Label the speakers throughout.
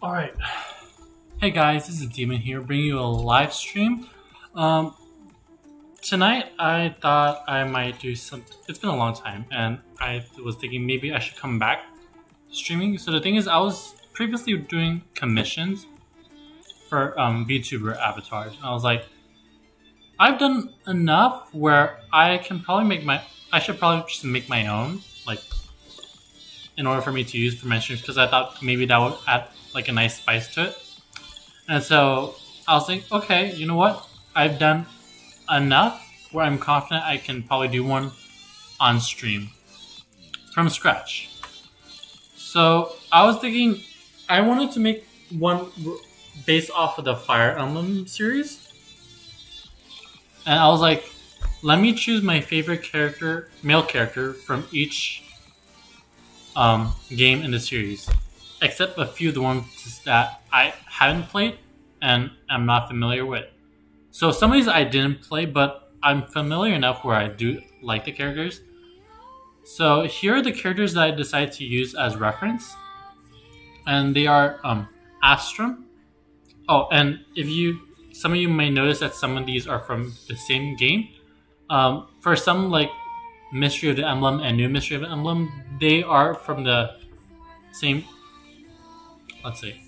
Speaker 1: Alright. Hey guys, this is Demon here, bringing you a live stream. Um, Tonight I thought I might do something. It's been a long time, and I was thinking maybe I should come back to streaming. So the thing is, I was previously doing commissions for VTuber avatars. And I was like, I've done enough where I can probably make my. I should probably just make my own, like, in order for me to use for my streams, because I thought maybe that would add like a nice spice to it. And so I was like, okay, you know what? I've done enough where I'm confident I can probably do one on stream from scratch. So I was thinking I wanted to make one based off of the Fire Emblem series. And I was like, let me choose my favorite character, male character from each game in the series, except a few of the ones that I haven't played and I'm not familiar with. So some of these I didn't play, but I'm familiar enough where I do like the characters. So here are the characters that I decided to use as reference, and they are Astrum. Oh, and some of you may notice that some of these are from the same game. For some, like Mystery of the Emblem and New Mystery of the Emblem, they are from the same, let's say,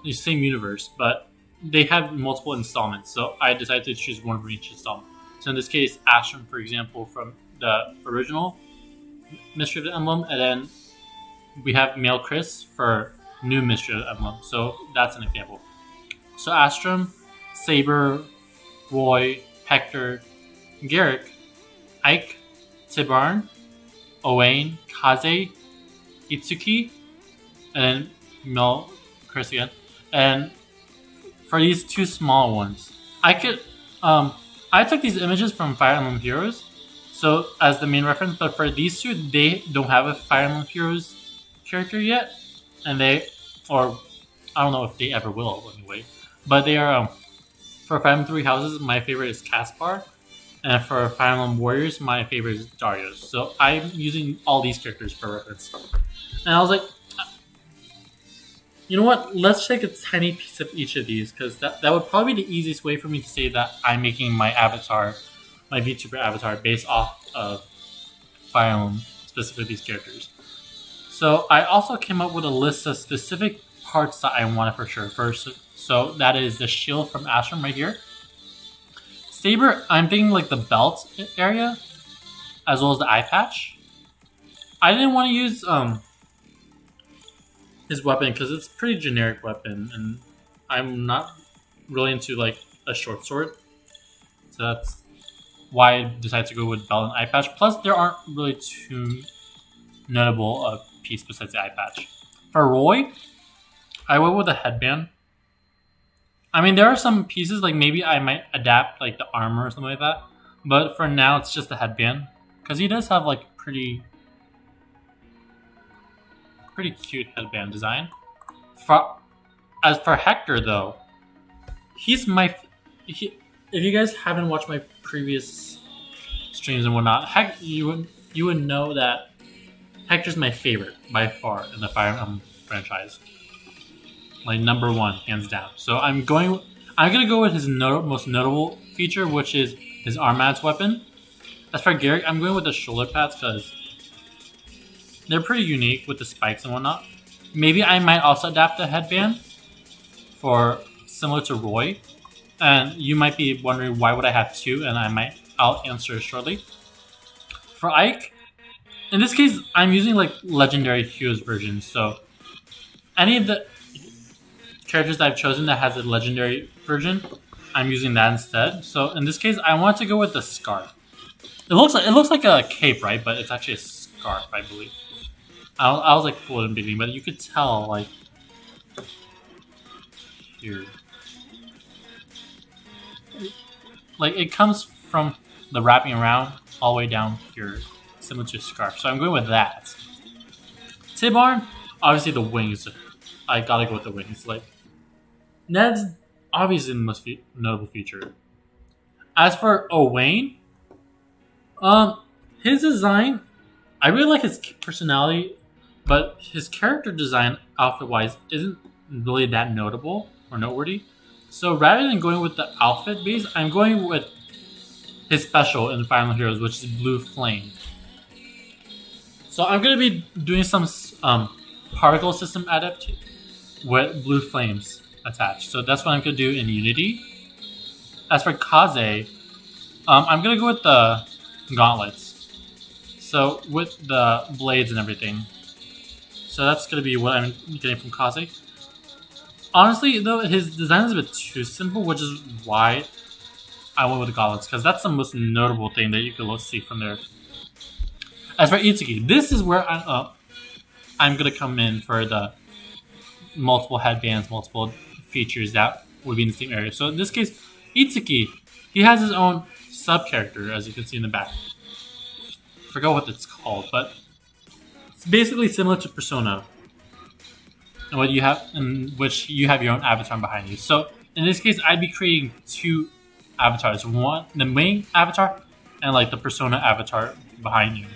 Speaker 1: the same universe, but they have multiple installments. So I decided to choose one from each installment. So in this case, Astrum, for example, from the original Mystery of the Emblem, and then we have male Chris for New Mystery of the Emblem. So that's an example. So Astrum, Saber, Roy, Hector, Garrick, Ike, Tibarn, Owain, Kaze, Itsuki, and then male Chris again. And for these two small ones, I took these images from Fire Emblem Heroes, so as the main reference. But for these two, they don't have a Fire Emblem Heroes character yet, and or I don't know if they ever will anyway. But they are for Fire Emblem Three Houses. My favorite is Caspar, and for Fire Emblem Warriors, my favorite is Darius. So I'm using all these characters for reference, and I was like, you know what? Let's take a tiny piece of each of these, because that would probably be the easiest way for me to say that I'm making my avatar, my VTuber avatar, based off of Fire Emblem, specifically these characters. So I also came up with a list of specific parts that I wanted for sure. First, so that is the shield from Astrum right here. Saber, I'm thinking like the belt area, as well as the eye patch. I didn't want to use his weapon because it's a pretty generic weapon, and I'm not really into like a short sword, so that's why I decided to go with belt and eye patch. Plus, there aren't really too notable a piece besides the eye patch. For Roy, I went with a headband. I mean, there are some pieces like maybe I might adapt like the armor or something like that, but for now it's just the headband because he does have like pretty cute headband design. As for Hector, though, he's if you guys haven't watched my previous streams and whatnot, you would know that Hector's my favorite by far in the Fire Emblem franchise, like number one, hands down. So I'm gonna go with his most notable feature, which is his arm adds weapon. As for Garrick, I'm going with the shoulder pads because they're pretty unique with the spikes and whatnot. Maybe I might also adapt the headband for similar to Roy. And you might be wondering why would I have two, and I'll answer shortly. For Ike, in this case, I'm using like legendary heroes versions. So any of the characters that I've chosen that has a legendary version, I'm using that instead. So in this case, I want to go with the scarf. It looks like a cape, right? But it's actually a scarf, I believe. I was like fooled in the beginning, but you could tell like here, like it comes from the wrapping around all the way down here, similar to a scarf. So I'm going with that. Tibarn, obviously the wings. I gotta go with the wings. Like Ned's obviously the most notable feature. As for Owain, his design, I really like his personality. But his character design, outfit-wise, isn't really that notable or noteworthy. So rather than going with the outfit base, I'm going with his special in Final Heroes, which is Blue Flame. So I'm going to be doing some particle system adapt with blue flames attached. So that's what I'm going to do in Unity. As for Kaze, I'm going to go with the gauntlets. So with the blades and everything. So that's going to be what I'm getting from Kaze. Honestly, though, his design is a bit too simple, which is why I went with the gauntlets, because that's the most notable thing that you can see from there. As for Itsuki, this is where I'm going to come in for the multiple headbands, multiple features that would be in the same area. So in this case, Itsuki, he has his own sub-character, as you can see in the back. I forgot what it's called, but it's basically similar to Persona, and what you have, in which you have your own avatar behind you. So in this case, I'd be creating two avatars: one, the main avatar, and like the Persona avatar behind you.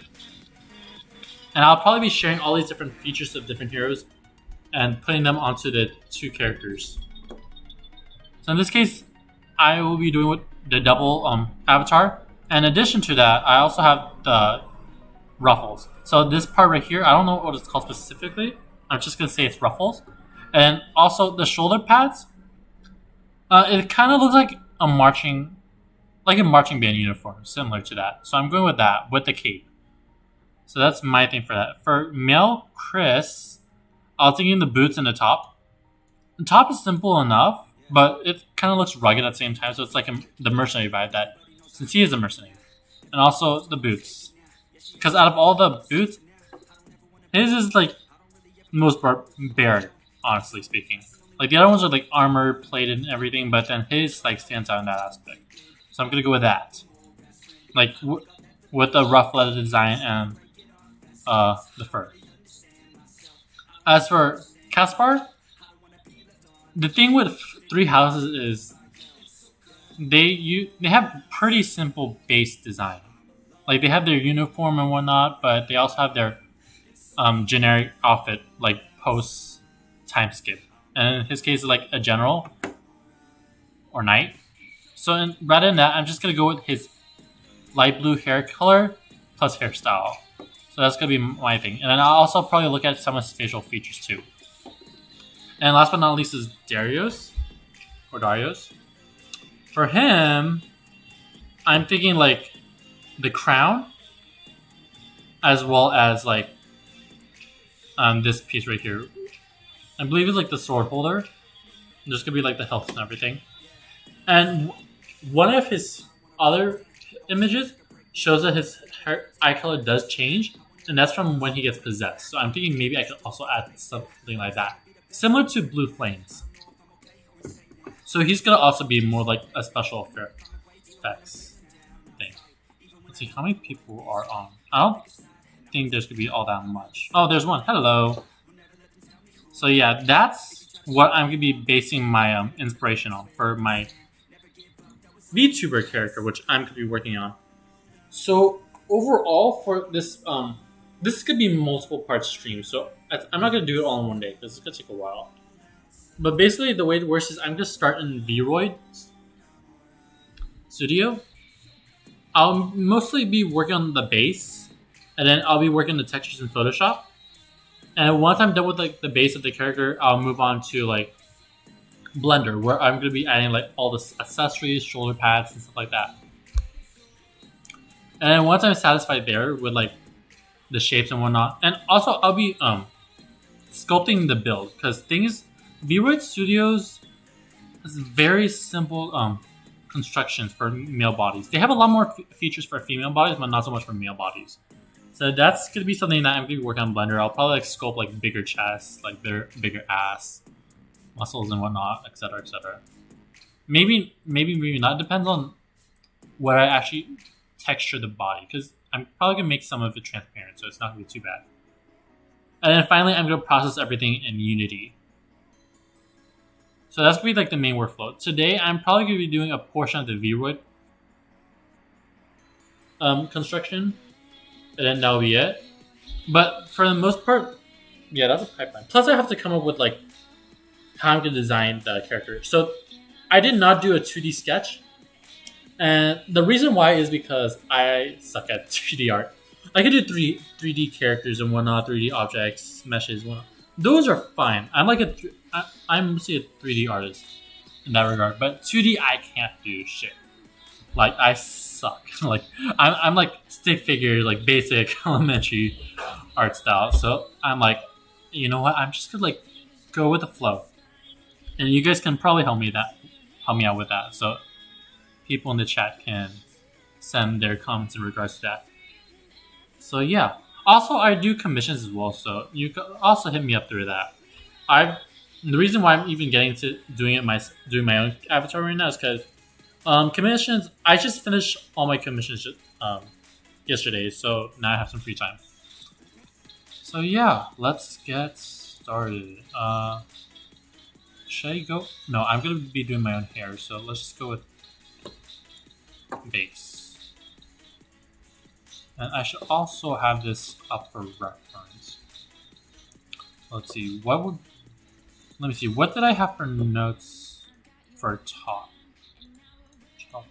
Speaker 1: And I'll probably be sharing all these different features of different heroes and putting them onto the two characters. So in this case, I will be doing with the double avatar. In addition to that, I also have the ruffles. So this part right here, I don't know what it's called specifically. I'm just going to say it's ruffles. And also the shoulder pads. It kind of looks like a marching band uniform, similar to that. So I'm going with that, with the cape. So that's my thing for that. For male Chris, I was thinking the boots and the top. The top is simple enough, but it kind of looks rugged at the same time. So it's like the mercenary vibe that, since he is a mercenary. And also the boots. Because out of all the boots, his is like most bare, honestly speaking. Like the other ones are like armor plated and everything, but then his like stands out in that aspect. So I'm going to go with that. Like with the rough leather design and the fur. As for Caspar, the thing with Three Houses is they have pretty simple base design. Like they have their uniform and whatnot, but they also have their generic outfit like post time skip. And in his case, it's like a general or knight. So rather than that, I'm just gonna go with his light blue hair color plus hairstyle. So that's gonna be my thing. And then I'll also probably look at some of his facial features too. And last but not least is Darius. For him, I'm thinking like the crown, as well as like this piece right here. I believe it's like the sword holder. There's gonna be like the health and everything. And one of his other images shows that his eye color does change, and that's from when he gets possessed. So I'm thinking maybe I could also add something like that, similar to Blue Flames. So he's gonna also be more like a special effects thing. Let's see how many people are on. I don't think there's gonna be all that much. Oh, there's one. Hello. So yeah, that's what I'm gonna be basing my inspiration on for my VTuber character, which I'm gonna be working on. So overall, for this, this could be multiple part stream. So I'm not gonna do it all in one day because it's gonna take a while. But basically, the way it works is I'm gonna start in Vroid Studio. I'll mostly be working on the base, and then I'll be working the textures in Photoshop. And once I'm done with like the base of the character, I'll move on to like Blender, where I'm gonna be adding like all the accessories, shoulder pads, and stuff like that. And then once I'm satisfied there with like the shapes and whatnot, and also I'll be sculpting the build, because Vroid Studios has very simple constructions for male bodies. They have a lot more features for female bodies, but not so much for male bodies. So that's gonna be something that I'm gonna be working on Blender. I'll probably like sculpt like bigger chests, like bigger ass, muscles and whatnot, etc., etc. Maybe not. Depends on what I actually texture the body, because I'm probably gonna make some of it transparent, so it's not gonna be too bad. And then finally, I'm gonna process everything in Unity. So that's gonna be like the main workflow. Today, I'm probably gonna be doing a portion of the Vroid construction, and then that'll be it. But for the most part, yeah, that's a pipeline. Plus, I have to come up with like how I'm gonna design the character. So I did not do a 2D sketch, and the reason why is because I suck at 3D art. I can do 3D characters and whatnot, 3D objects, meshes, whatnot. Those are fine. I'm mostly a 3D artist in that regard, but 2D I can't do shit. Like I suck. Like I'm like stick figure, like basic elementary art style. So I'm like, you know what? I'm just gonna like go with the flow, and you guys can probably help me out with that. So people in the chat can send their comments in regards to that. So yeah. Also, I do commissions as well, so you can also hit me up through that. The reason why I'm even getting to doing my own avatar right now is because commissions. I just finished all my commissions yesterday, so now I have some free time. So yeah, let's get started. Should I go? No, I'm gonna be doing my own hair, so let's just go with base. And I should also have this up for reference. Let's see, let me see, what did I have for notes for top? Top.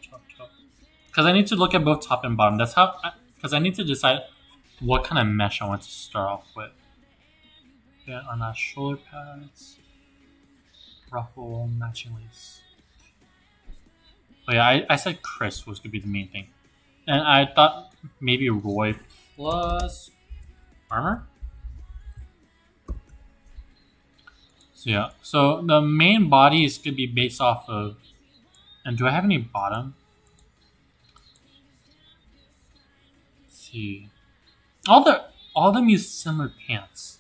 Speaker 1: Because I need to look at both top and bottom. Because I need to decide what kind of mesh I want to start off with. Yeah, on our shoulder pads. Ruffle, matching lace. Oh yeah, I said Chris was going to be the main thing. And I thought maybe Roy plus armor. So yeah, so the main body is going to be based off of... And do I have any bottom? Let's see. All of them use similar pants.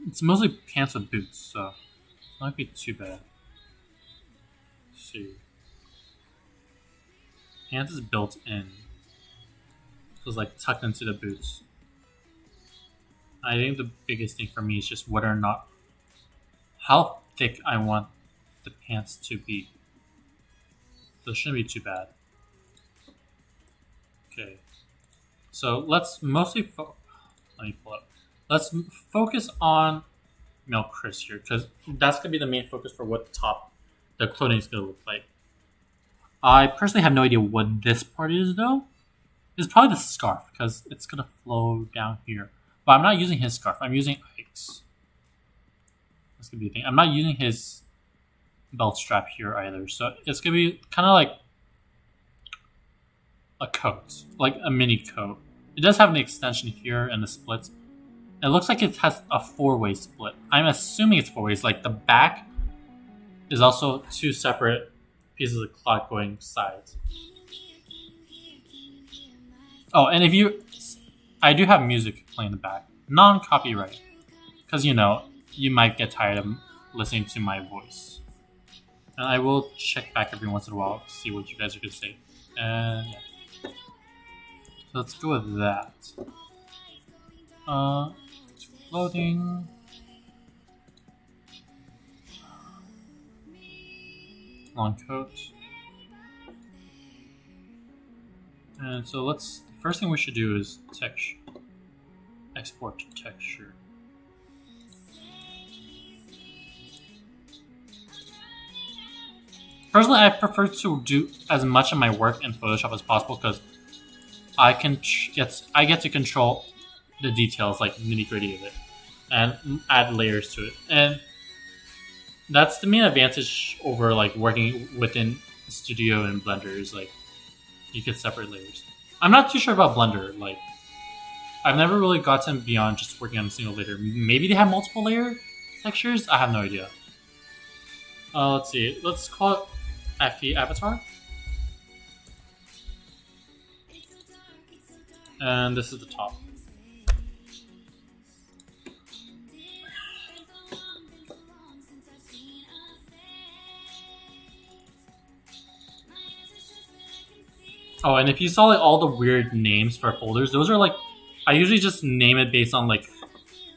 Speaker 1: It's mostly pants with boots, so it's not going to be too bad. Let's see. Pants is built in. So it's like tucked into the boots. I think the biggest thing for me is just whether or not how thick I want the pants to be. So it shouldn't be too bad. Okay. So let's mostly let me pull up. Let's focus on male Chris here, because that's gonna be the main focus for what the clothing is gonna look like. I personally have no idea what this part is though. It's probably the scarf, because it's gonna flow down here. But I'm not using his scarf. I'm using Ike's. That's gonna be a thing. I'm not using his belt strap here either. So it's gonna be kind of like a coat, like a mini coat. It does have an extension here and the splits. It looks like it has a 4-way split. I'm assuming it's 4 ways. Like the back is also 2 separate pieces of cloth going sides. Oh, and I do have music playing in the back. Non-copyright. Because, you know, you might get tired of listening to my voice. And I will check back every once in a while to see what you guys are going to say. And, yeah. Let's go with that. Clothing. Long coat. And so the first thing we should do is texture. Export to texture. Personally, I prefer to do as much of my work in Photoshop as possible because I get to control the details, like nitty-gritty of it, and add layers to it. And that's the main advantage over like working within Studio and Blender is like you can separate layers. I'm not too sure about Blender. Like I've never really gotten beyond just working on a single layer. Maybe they have multiple layer textures. I have no idea. Let's see. Let's call it FE Avatar. And this is the top. Oh, and if you saw like all the weird names for folders, those are like, I usually just name it based on like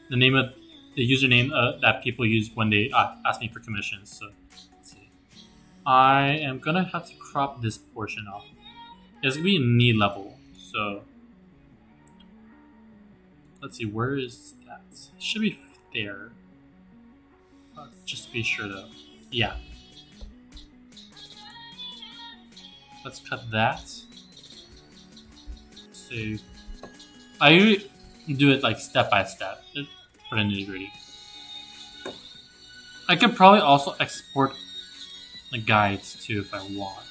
Speaker 1: the name of the username that people use when they ask me for commissions. So let's see. I am gonna have to crop this portion off. It's gonna be knee level. So let's see, where is that? It should be there. Just to be sure though. Yeah. Let's cut that. Save. I usually do it like step by step for the nitty gritty. I could probably also export the guides too if I want.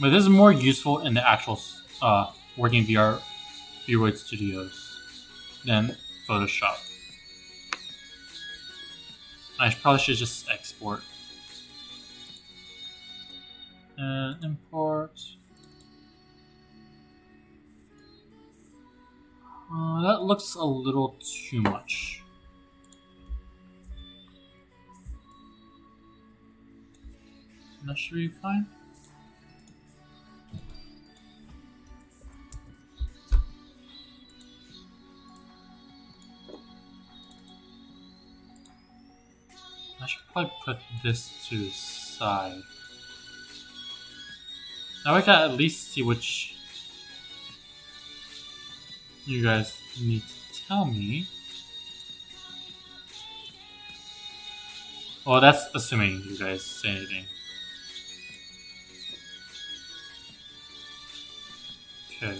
Speaker 1: But this is more useful in the actual working VR Vroid Studios than Photoshop. I probably should just export. And import. That looks a little too much. That should be fine. I should probably put this to the side. Now I can at least see which you guys need to tell me. Well, that's assuming you guys say anything. Okay.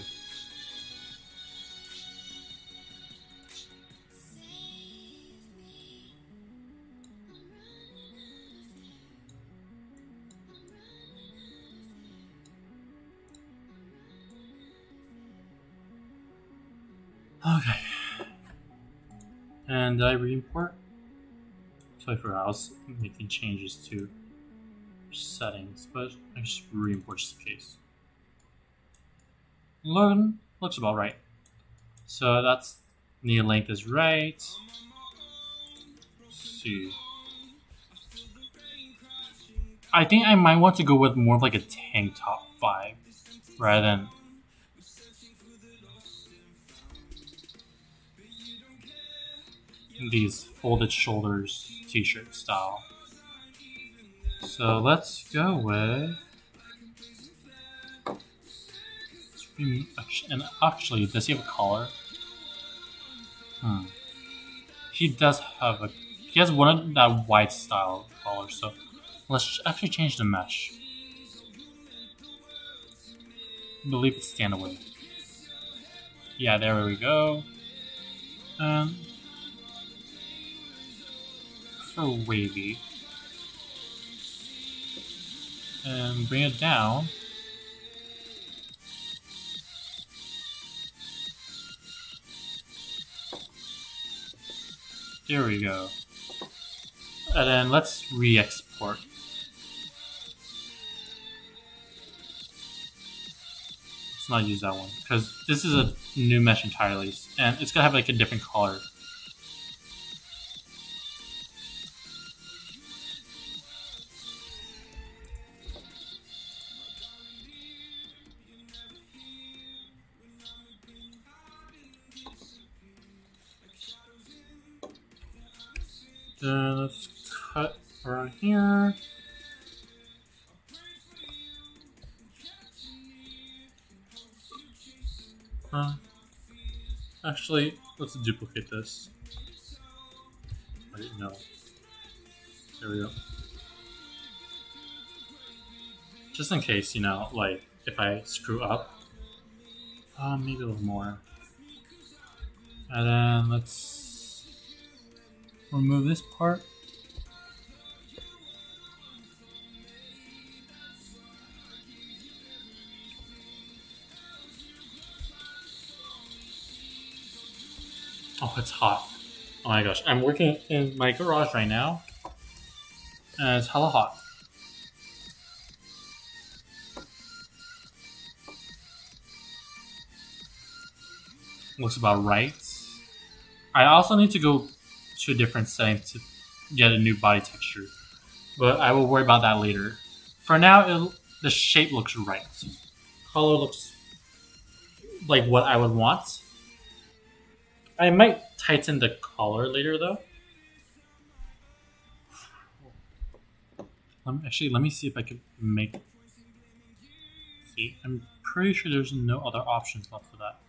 Speaker 1: Okay. And I re-import. 24 hours making changes to settings, but I just re-import just in case. Looks about right. So that's the length is right. Let's see. I think I might want to go with more of like a tank top vibe rather than these folded shoulders t-shirt style. So let's go with, and actually, does he have a collar? He does have a, he has one of that white style collar, so let's actually change the mesh. I believe it's stand away. Yeah, there we go. For wavy. And bring it down. There we go. And then let's re-export. Let's not use that one because this is a new mesh entirely, and it's gonna have like a different color. Then let's cut around here. Actually, let's duplicate this. Wait, no. There we go. Just in case, you know, like if I screw up, maybe a little more. And then let's remove this part. Oh, it's hot. Oh my gosh. I'm working in my garage right now. And it's hella hot. Looks about right. I also need to go to a different setting to get a new body texture. But I will worry about that later. For now, the shape looks right. Color looks like what I would want. I might tighten the collar later though. Let me see if I can make. See, I'm pretty sure there's no other options left for that.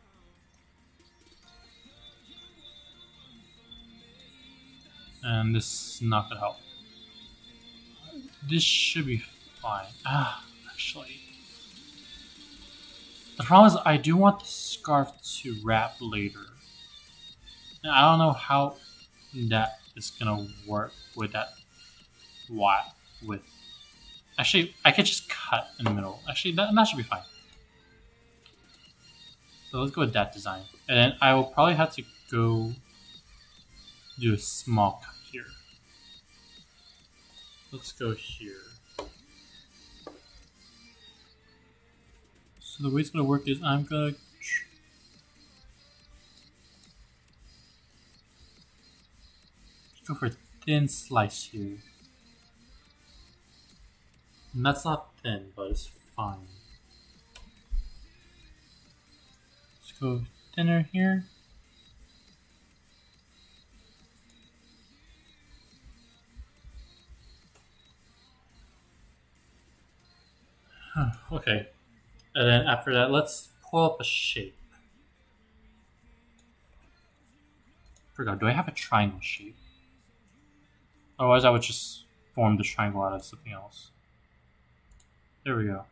Speaker 1: And this is not gonna help. This should be fine. Actually. The problem is I do want the scarf to wrap later. And I don't know how that is gonna work with that width. Actually, I could just cut in the middle. Actually, that should be fine. So let's go with that design. And then I will probably have to go do a small cut here. Let's go here. So the way it's gonna work is I'm gonna go for a thin slice here. And that's not thin, but it's fine. Let's go thinner here. Okay. And then after that, let's pull up a shape. Forgot, do I have a triangle shape? Otherwise, I would just form the triangle out of something else. There we go.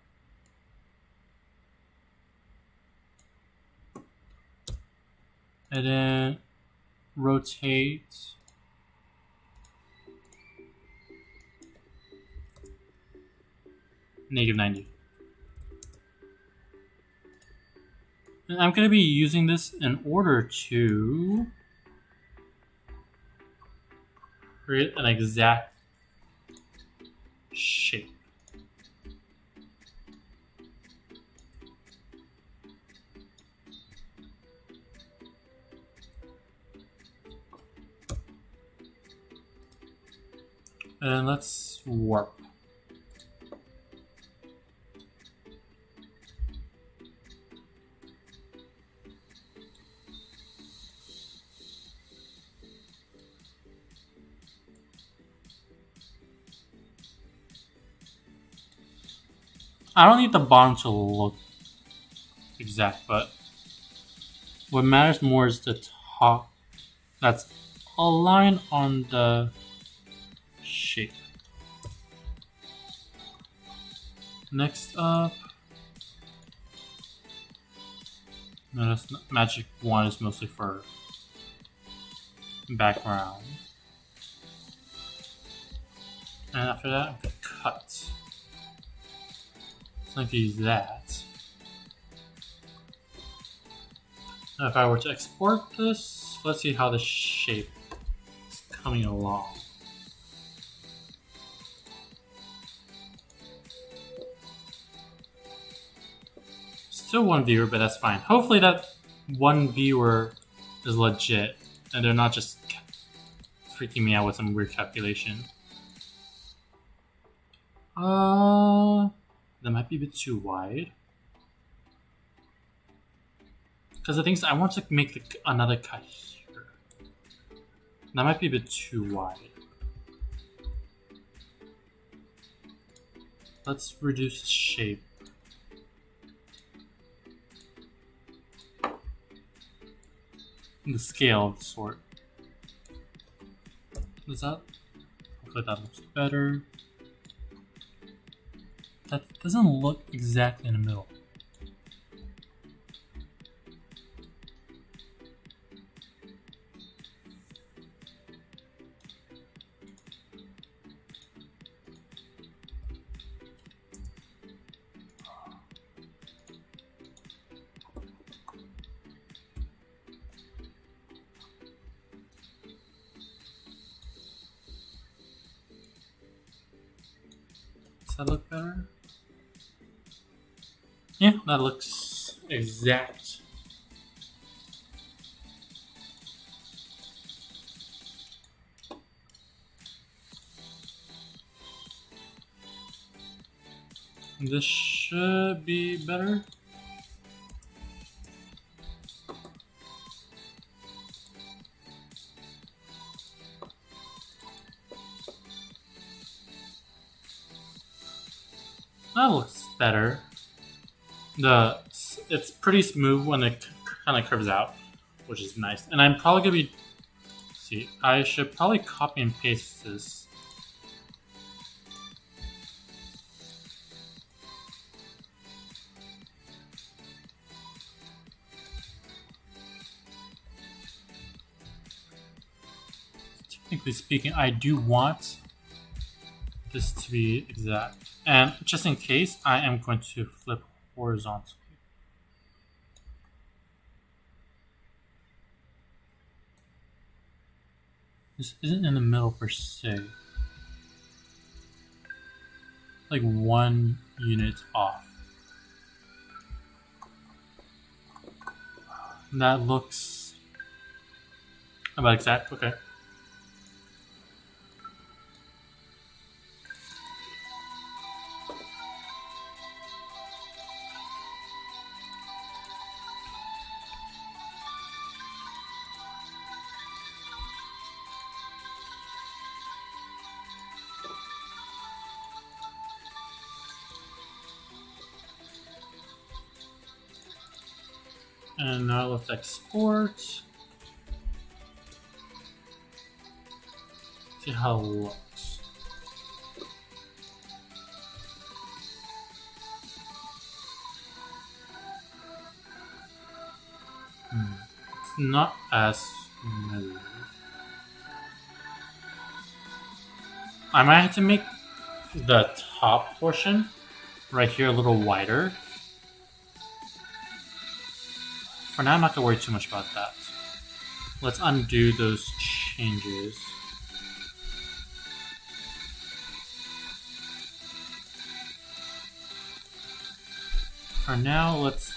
Speaker 1: And then rotate. -90. And I'm going to be using this in order to create an exact shape. And let's warp. I don't need the bottom to look exact, but what matters more is the top that's aligned on the shape. Next up, notice magic wand is mostly for background. And after that, I'm gonna cut. So I can use that. Now if I were to export this, let's see how the shape is coming along. Still one viewer, but that's fine. Hopefully that one viewer is legit and they're not just freaking me out with some weird calculation. That might be a bit too wide. Because the thing is, I want to make another cut here. That might be a bit too wide. Let's reduce shape. The scale of the sort. Does that? Hopefully that looks better. That doesn't look exactly in the middle. Does that look better? Yeah, that looks exact. This should be better. That looks better. It's pretty smooth when it kind of curves out, which is nice. And I'm probably gonna be see. I should probably copy and paste this. Technically speaking, I do want this to be exact. And just in case, I am going to flip horizontally. This isn't in the middle per se. Like 1 unit off. That looks about exact. Okay. And now let's export. See how it looks. It's not as smooth. I might have to make the top portion right here a little wider. For now, I'm not going to worry too much about that. Let's undo those changes. For now, let's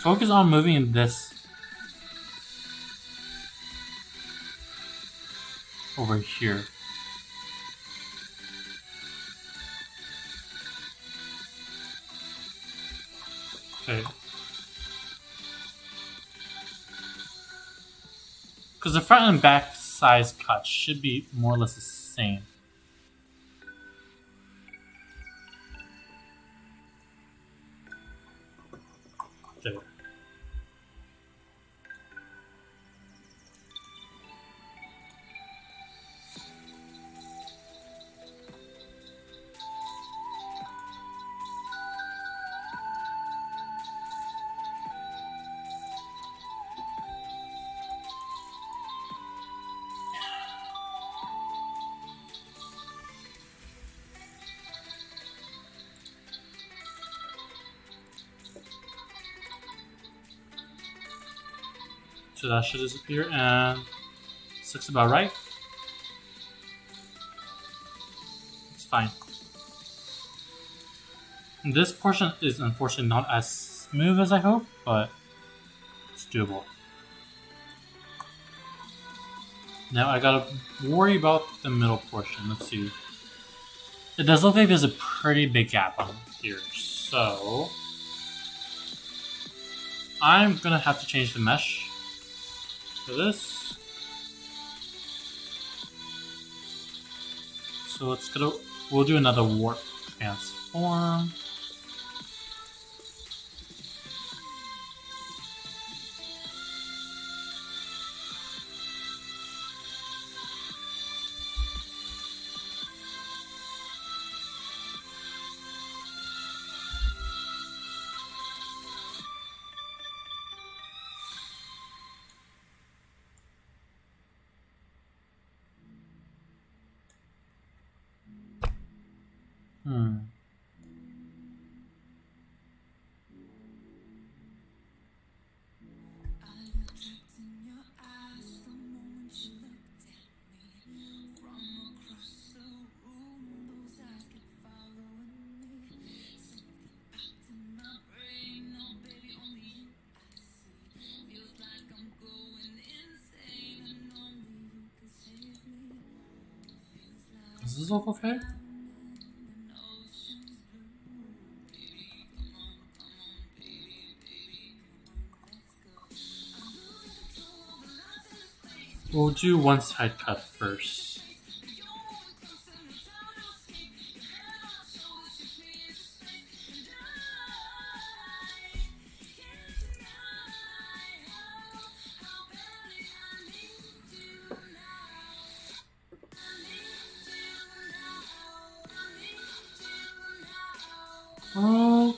Speaker 1: focus on moving this over here. Okay. Because the front and back size cut should be more or less the same. There. So that should disappear, and this looks about right. It's fine. And this portion is unfortunately not as smooth as I hope, but it's doable. Now I gotta worry about the middle portion. Let's see. It does look like there's a pretty big gap on here, so I'm gonna have to change the mesh for this. So we'll do another warp transform. Does this look okay? We'll do one side cut first. Oh,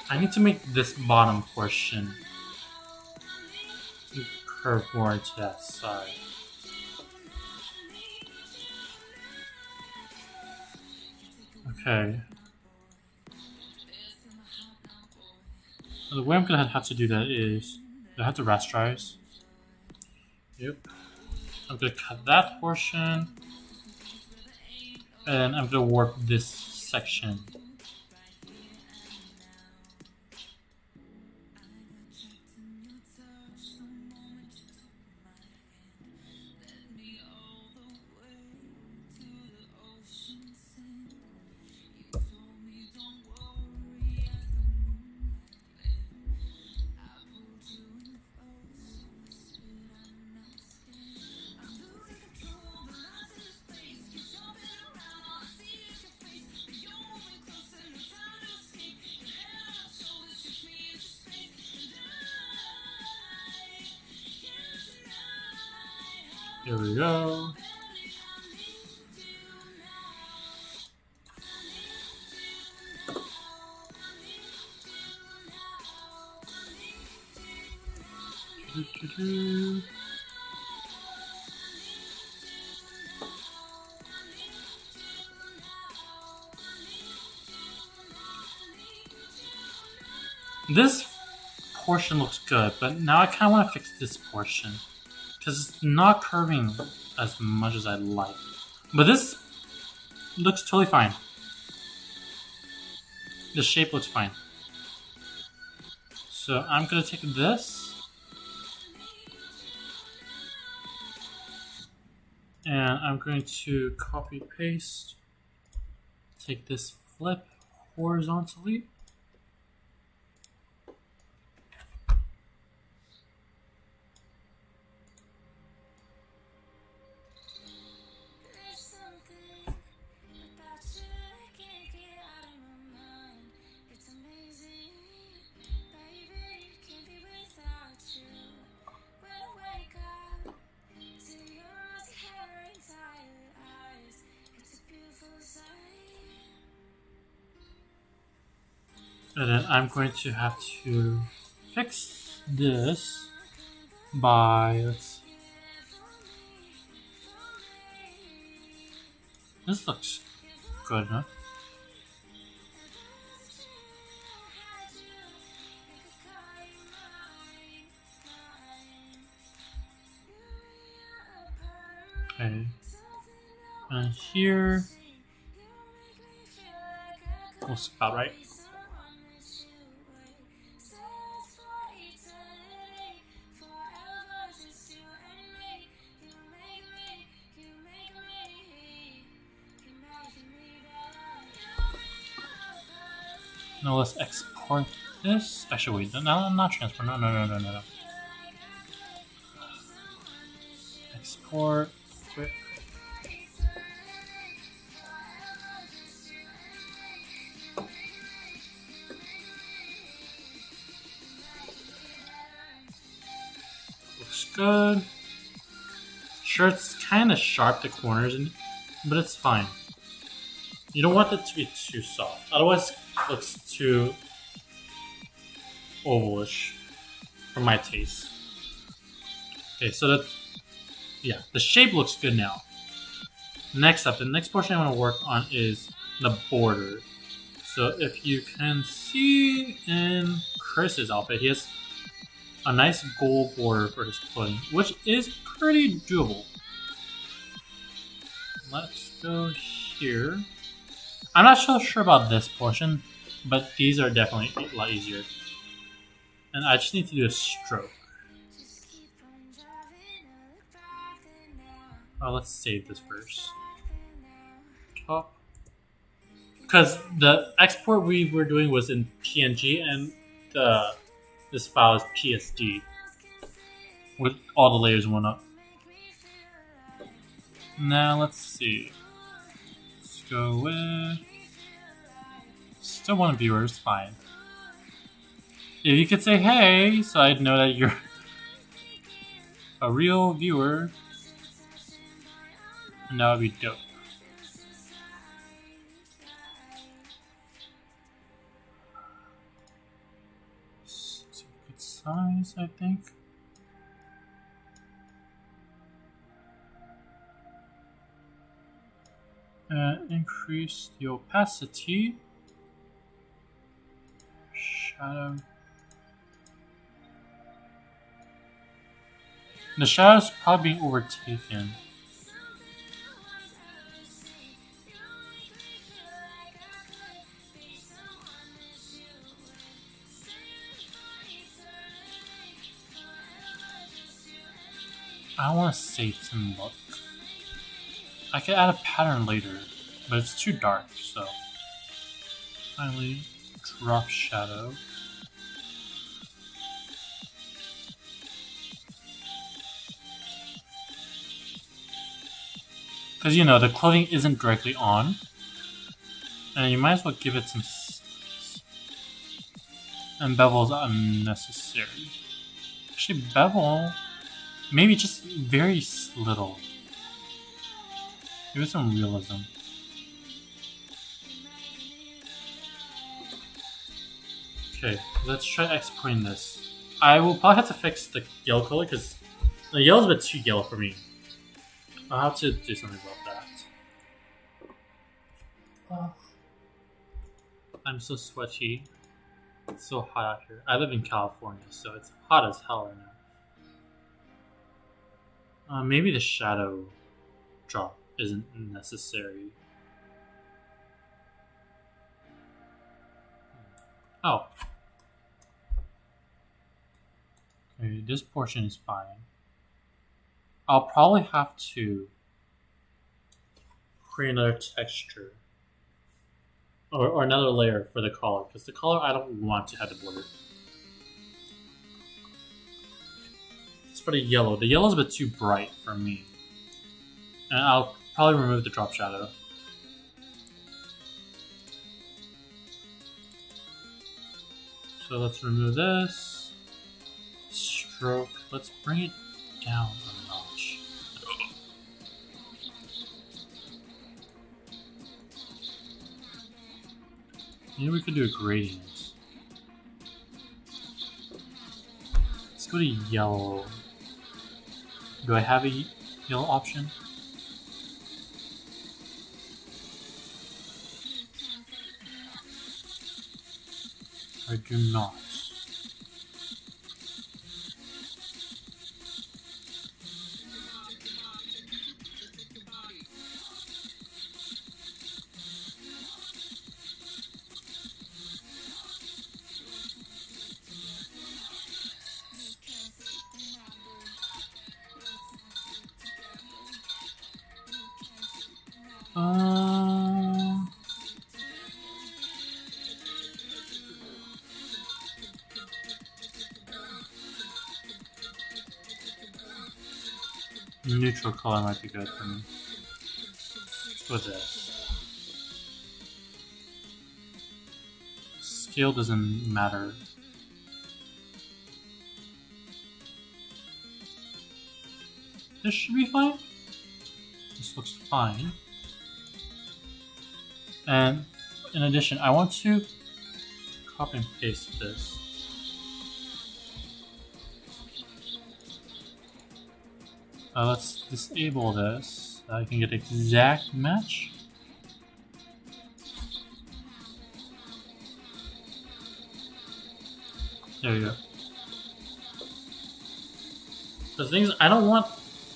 Speaker 1: I need to make this bottom portion curve more to that side. Okay. So the way I'm gonna have to do that is I have to rasterize. Yep. I'm gonna cut that portion, and I'm gonna warp this section. Here we go. This portion looks good, but now I kind of want to fix this portion because it's not curving as much as I'd like. But this looks totally fine. The shape looks fine. So I'm gonna take this and I'm going to copy paste, take this flip horizontally. And then I'm going to have to fix this by, this looks good enough. Okay. And here, looks about right. Now let's export this. Actually, wait, no, not transfer. No. Export. Quick. Looks good. Sure, it's kind of sharp, the corners, but it's fine. You don't want it to be too soft, otherwise it looks too ovalish for my taste. Okay, so that, yeah, the shape looks good now. Next up, the next portion I want to work on is the border. So if you can see in Chris's outfit, he has a nice gold border for his clothing, which is pretty doable. Let's go here. I'm not so sure about this portion, but these are definitely a lot easier. And I just need to do a stroke. Oh, let's save this first. Top. Because the export we were doing was in PNG and this file is PSD with all the layers one up. Now let's see. Let's go with still one viewer is fine. If you could say hey, so I'd know that you're a real viewer, and that would be dope. size, I think. And increase the opacity. Shadow. The shadow's probably being overtaken. I don't want to Satan look. I could add a pattern later, but it's too dark, so. Finally, drop shadow. Because, you know, the clothing isn't directly on. And you might as well give it some... And bevel is unnecessary. Actually, bevel... Maybe just very little. Give it some realism. Okay, let's try exporting this. I will probably have to fix the yellow color because the yellow's a bit too yellow for me. I'll have to do something about that. I'm so sweaty. It's so hot out here. I live in California, so it's hot as hell right now. Maybe the shadow drop isn't necessary. Oh. Okay, this portion is fine. I'll probably have to create another texture. Or another layer for the collar, because the collar I don't want to have the border. It's for the yellow. The yellow's a bit too bright for me. And I'll probably remove the drop shadow. So let's remove this. Stroke. Let's bring it down a notch. Maybe we could do a gradient. Let's go to yellow. Do I have a yellow option? I do not. Neutral color might be good for me. Let's go with this. Scale doesn't matter. This should be fine. This looks fine. And in addition, I want to copy and paste this. Let's disable this so I can get exact match. There we go. The thing is, I don't want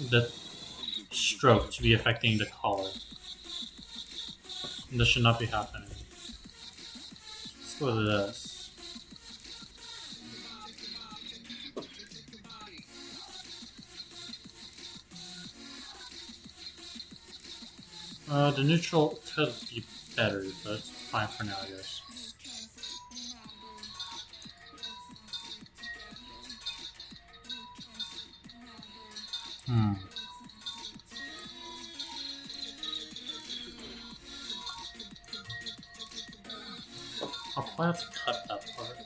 Speaker 1: the stroke to be affecting the collar. This should not be happening. Let's go to this. The neutral could be better, but it's fine for now, I guess. I'll probably have to cut that part.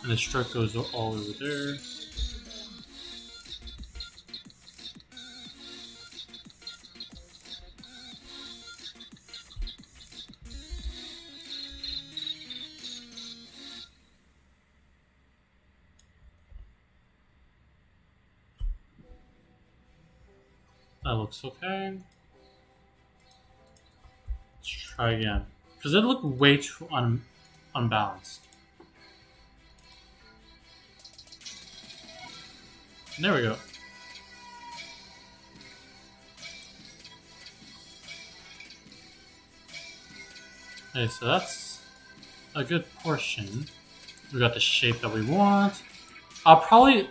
Speaker 1: And the stroke goes all over there. That looks okay. Let's try again. Because it looked way too unbalanced. There we go. Okay, so that's a good portion. We got the shape that we want. I'll probably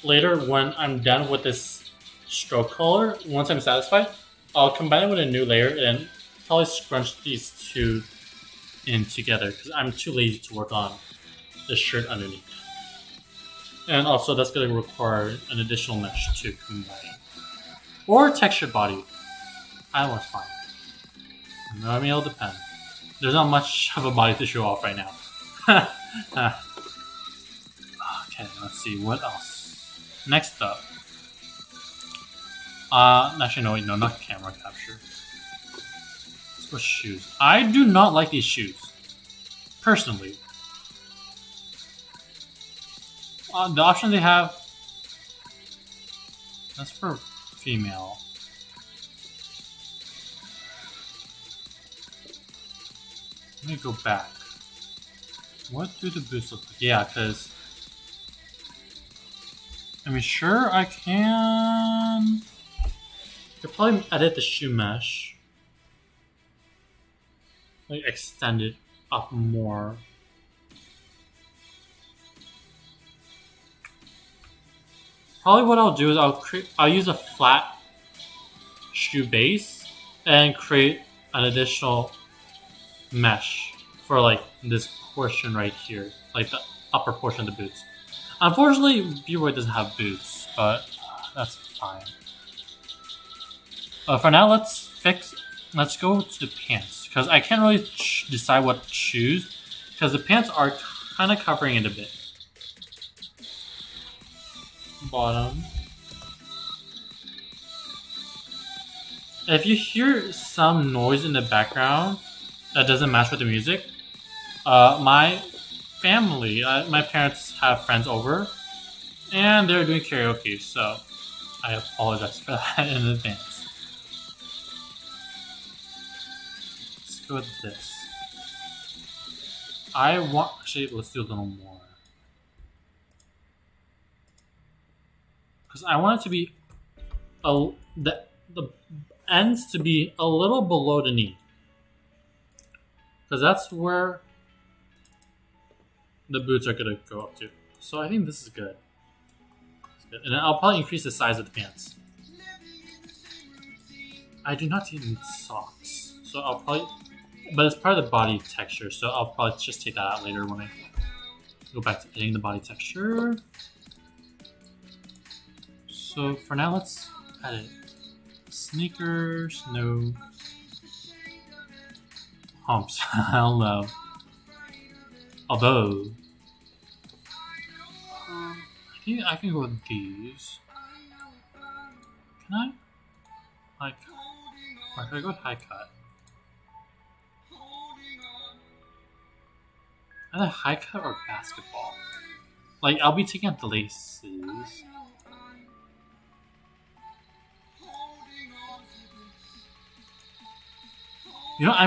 Speaker 1: later, when I'm done with this stroke color, once I'm satisfied, I'll combine it with a new layer and probably scrunch these two in together because I'm too lazy to work on the shirt underneath. And also that's going to require an additional mesh to combine. Or textured body. Either one's fine. I mean, it'll depend. There's not much of a body to show off right now. Okay, let's see, what else? Next up. Actually, no, not camera capture. Let's go shoes. I do not like these shoes. Personally. The option they have... That's for female. Let me go back. What do the boots look like? Yeah, because... I mean, sure, I can... Could probably edit the shoe mesh. Like, extend it up more. Probably what I'll do is I'll use a flat shoe base and create an additional mesh for like this portion right here, like the upper portion of the boots. Unfortunately, B-Boy doesn't have boots, but that's fine. For now, let's go to the pants because I can't really decide what to choose because the pants are kind of covering it a bit. Bottom. If you hear some noise in the background that doesn't match with the music, my family, my parents have friends over and they're doing karaoke, so I apologize for that in advance. Let's go with this. Actually, let's do a little more. Because I want it to be the ends to be a little below the knee. Because that's where the boots are going to go up to. So I think this is good. And then I'll probably increase the size of the pants. I do not need socks. So I'll probably... But it's part of the body texture. So I'll probably just take that out later when I go back to editing the body texture. So for now, let's edit. Sneakers, no. Humps, hell no. Although, I think I can go with these. Can I? High cut. Or can I go with high cut? Either high cut or basketball. Like, I'll be taking out the laces. You know, I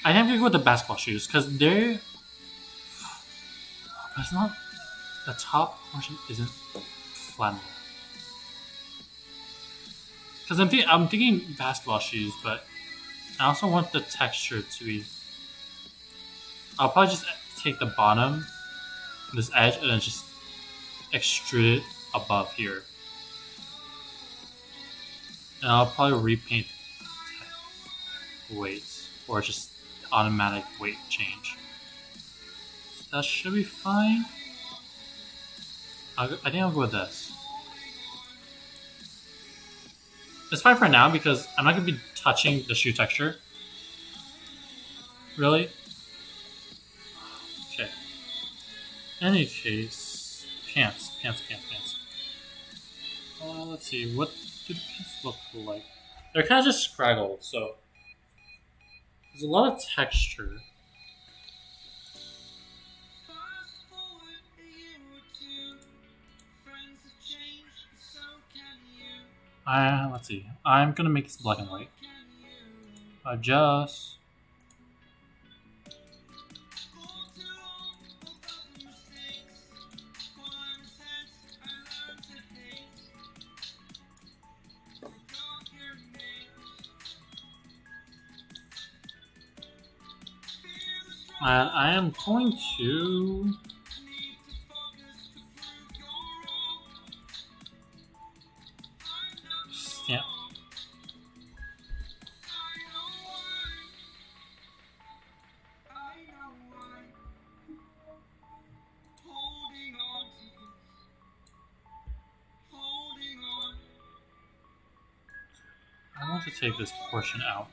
Speaker 1: think I'm gonna go with the basketball shoes because they're. But it's not. The top portion isn't flammable. Because I'm thinking basketball shoes, but I also want the texture to be. I'll probably just take the bottom, this edge, and then just extrude it above here. And I'll probably repaint weights or just automatic weight change. So that should be fine. I think I'll go with this. It's fine for now because I'm not going to be touching the shoe texture. Really? Okay. In any case, pants. Let's see, what do the pants look like? They're kind of just scraggled, so there's a lot of texture. Let's see. I'm gonna make this black and white. Adjust. And I am going to stamp. I want to take this portion out.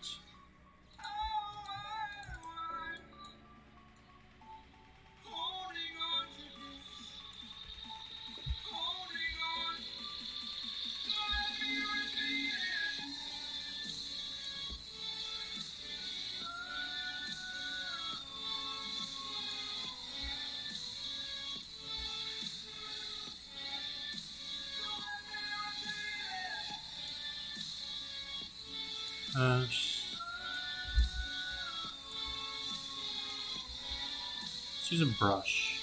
Speaker 1: Let's use a brush.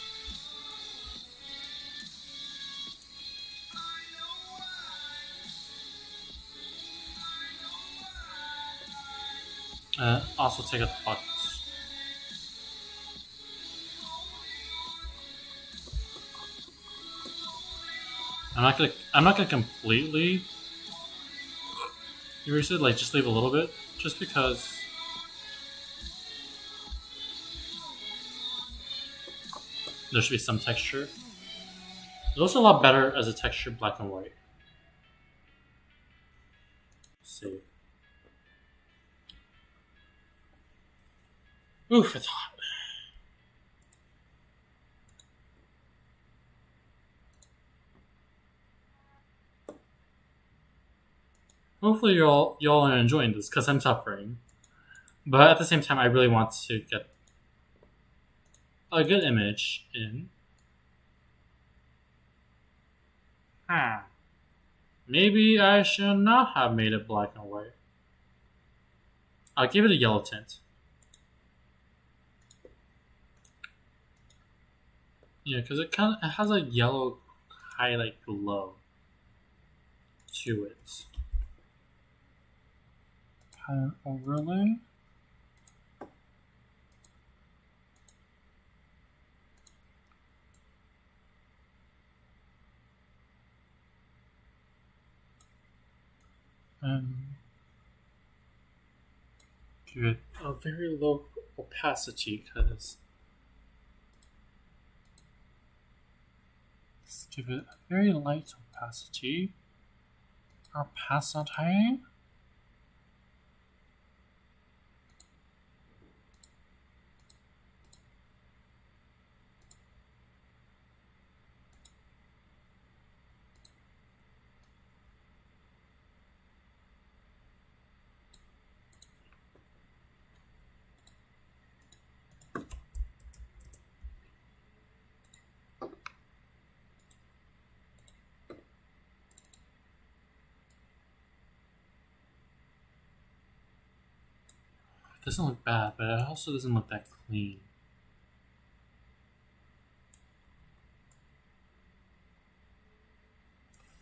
Speaker 1: Also take out the pockets. I'm not gonna completely erase it, like just leave a little bit, just because there should be some texture. It looks a lot better as a texture black and white. Save. Oof, it's hot. Hopefully y'all are enjoying this because I'm suffering. But at the same time, I really want to get a good image in. Maybe I should not have made it black and white. I'll give it a yellow tint. Yeah, because it has a yellow highlight glow to it. Pattern overlay. And give it a very low opacity because let's give it a very light opacity. Opacity. It doesn't look bad, but it also doesn't look that clean.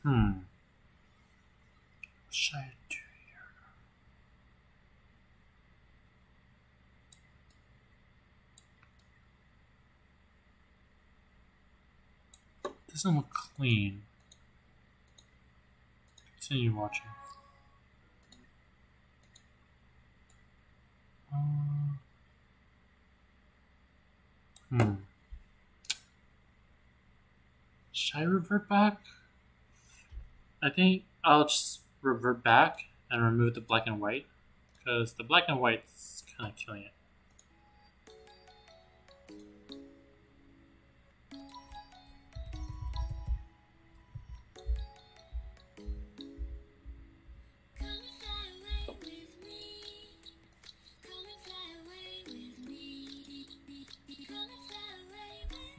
Speaker 1: What should I do here? It doesn't look clean. Continue watching. Should I revert back? I think I'll just revert back and remove the black and white because the black and white's kind of killing it.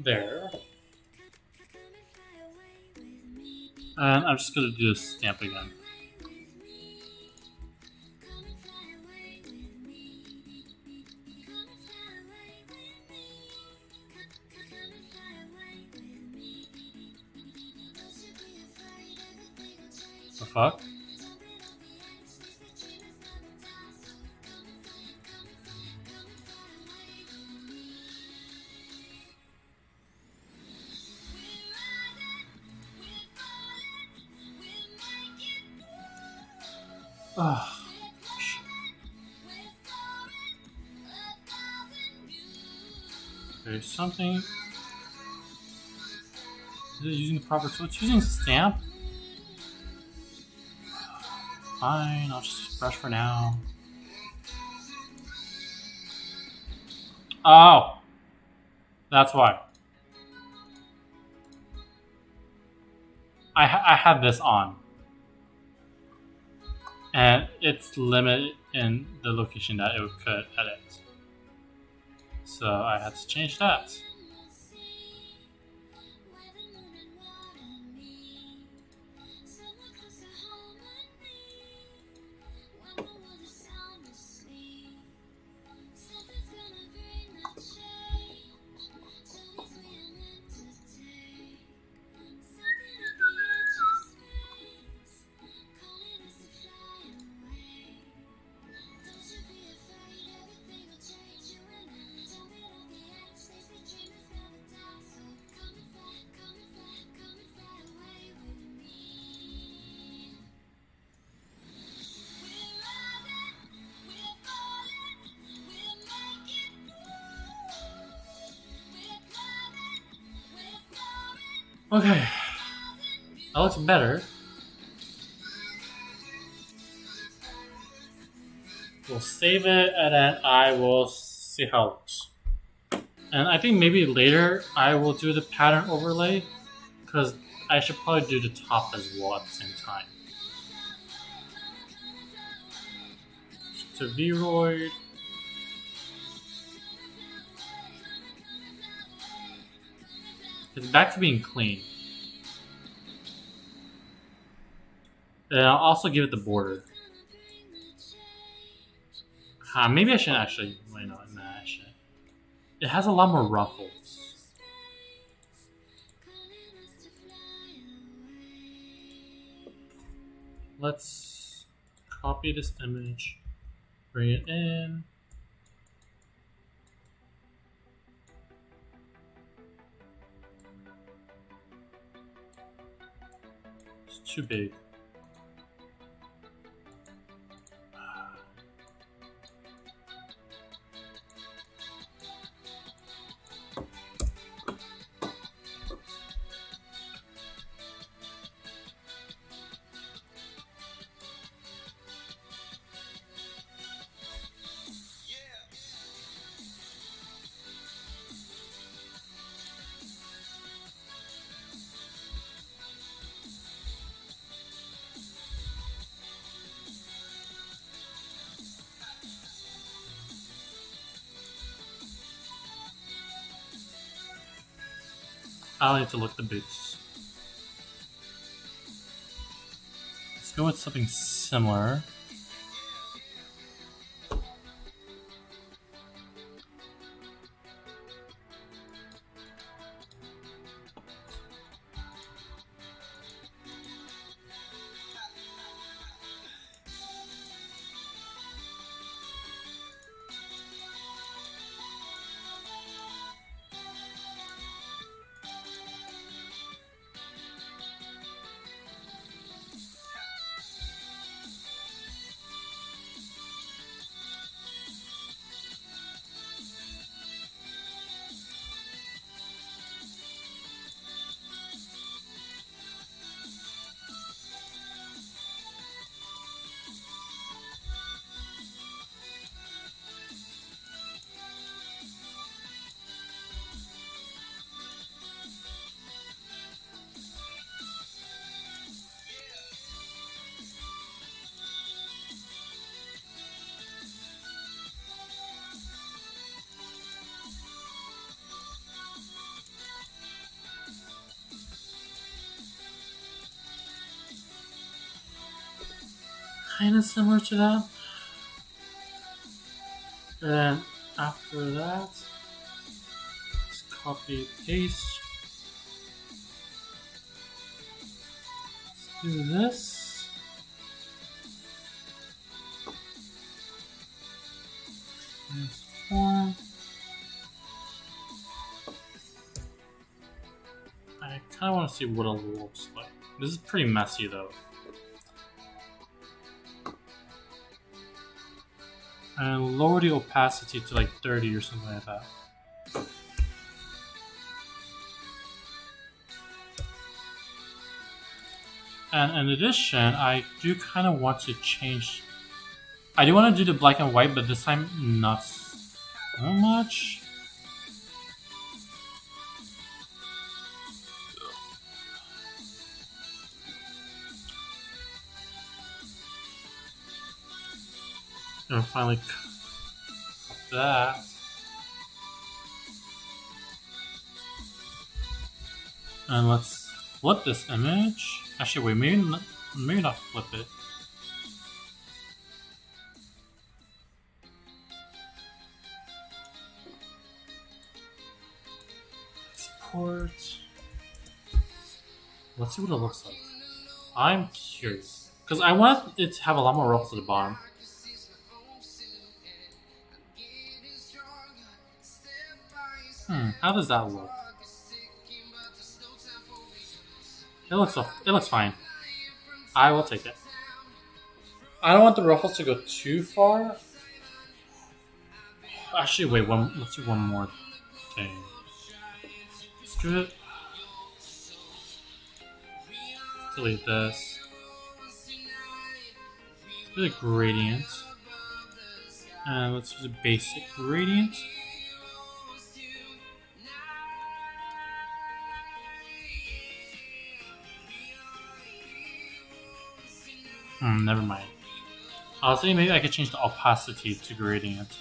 Speaker 1: There. And I'm just going to do a stamp again. fuck? Ugh. There's something. Is it using the proper tool? It's using stamp? Fine, I'll just brush for now. Oh! That's why. I have this on. And it's limited in the location that it could edit. So I had to change that. Okay, that looks better. We'll save it and then I will see how it looks. And I think maybe later I will do the pattern overlay because I should probably do the top as well at the same time. So Vroid. It's back to being clean. And I'll also give it the border. Maybe I shouldn't actually. Wait, no, I shouldn't. It has a lot more ruffles. Let's copy this image, bring it in. It's too big. I'll need to look at the boots. Let's go with something similar. Kind of similar to that. And then after that, let's copy paste. Let's do this. Transform. I kind of want to see what it looks like. This is pretty messy though. And lower the opacity to like 30 or something like that. And in addition, I do kind of want to change. I do want to do the black and white, but this time not so much. And finally cut that. And let's flip this image. Actually, wait, maybe not flip it. Export. Let's see what it looks like. I'm curious. Because I want it to have a lot more ruffles at the bottom. How does that look? It looks fine. I will take it. I don't want the ruffles to go too far. Actually, wait. Let's do one more thing. Let's do it. Delete this. Let's do the gradient. And let's use a basic gradient. Never mind. I was thinking maybe I could change the opacity to gradient.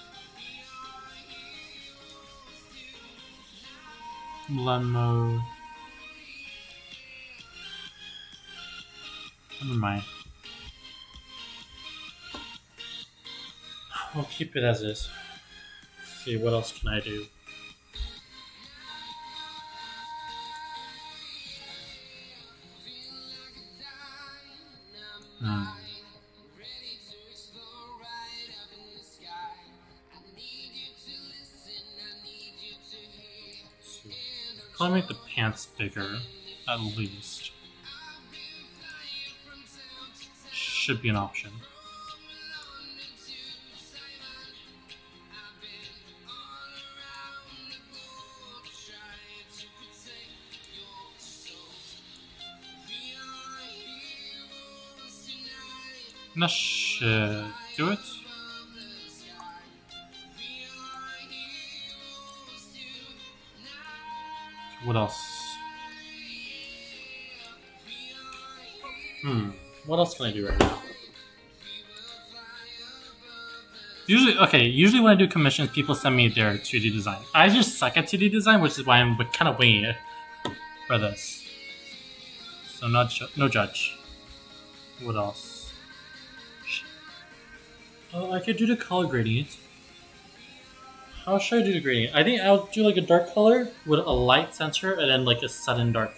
Speaker 1: Blend mode. Never mind. I'll keep it as is. Let's see, what else can I do? I'll make the pants bigger, at least. Should be an option. And that should do it. What else? What else can I do right now? Usually when I do commissions, people send me their 2D design. I just suck at 2D design, which is why I'm kind of winging it for this. So no judge. What else? Oh, I could do the color gradient. How should I do the gradient? I think I'll do like a dark color with a light center and then like a sudden dark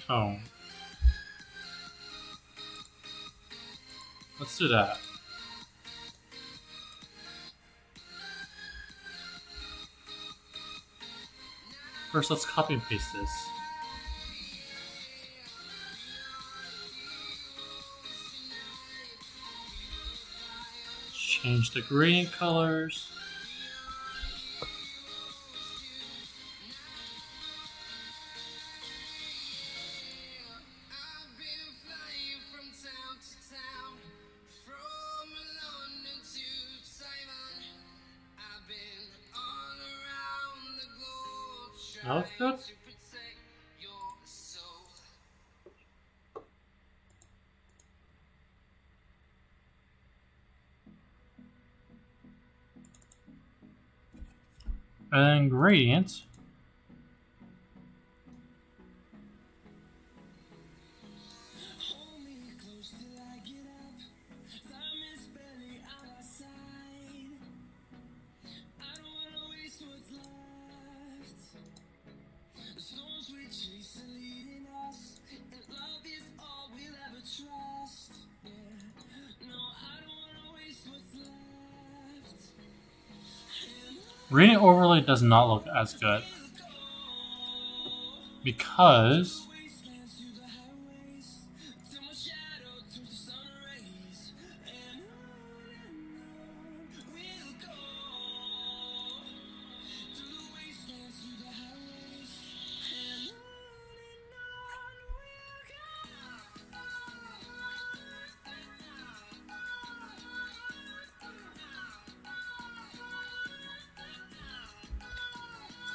Speaker 1: tone. Let's do that. First, let's copy and paste this. Change the gradient colors. That looks good. And then gradient. Gradient overlay does not look as good because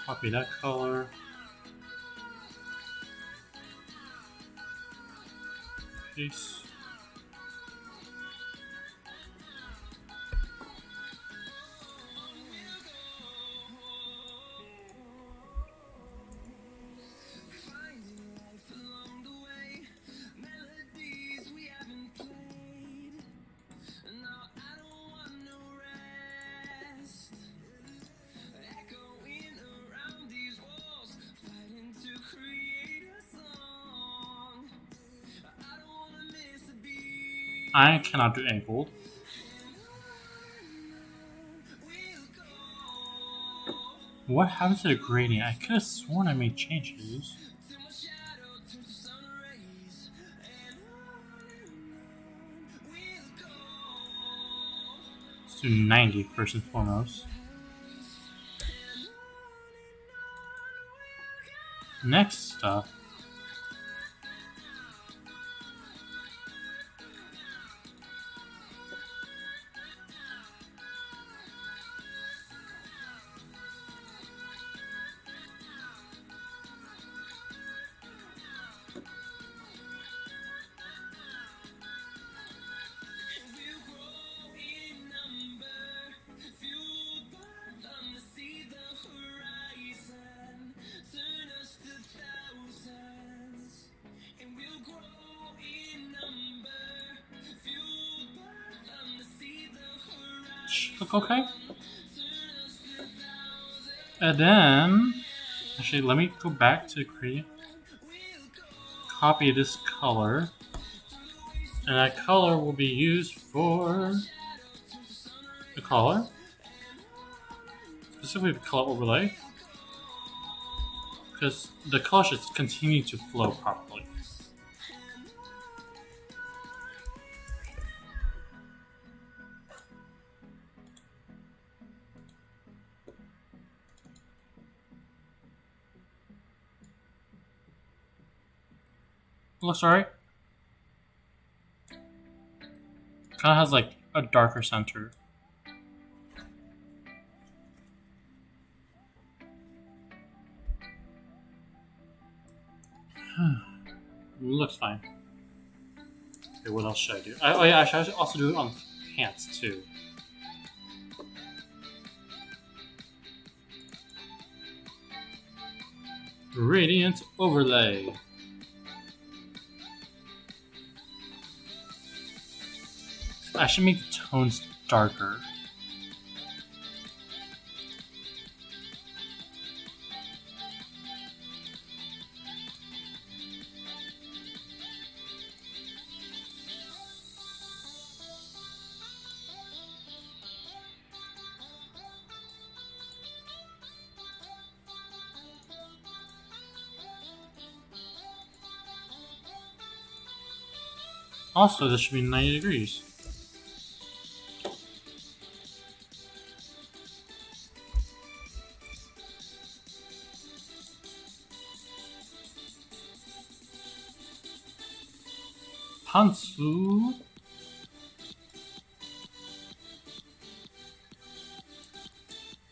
Speaker 1: copy that color. Paste. I cannot do any gold. What happened to the gradient? I could have sworn I made changes. Let's do 90 first and foremost. Next stuff. Look okay. And then, actually, let me go back to create. Copy this color, and that color will be used for the color, specifically the color overlay, because the color should continue to flow properly. Looks alright. Kind of has like a darker center. Looks fine. Okay, what else should I do? Oh yeah, I should also do it on pants too. Radiant overlay. I should make the tones darker. Also, this should be 90 degrees. Pantsu.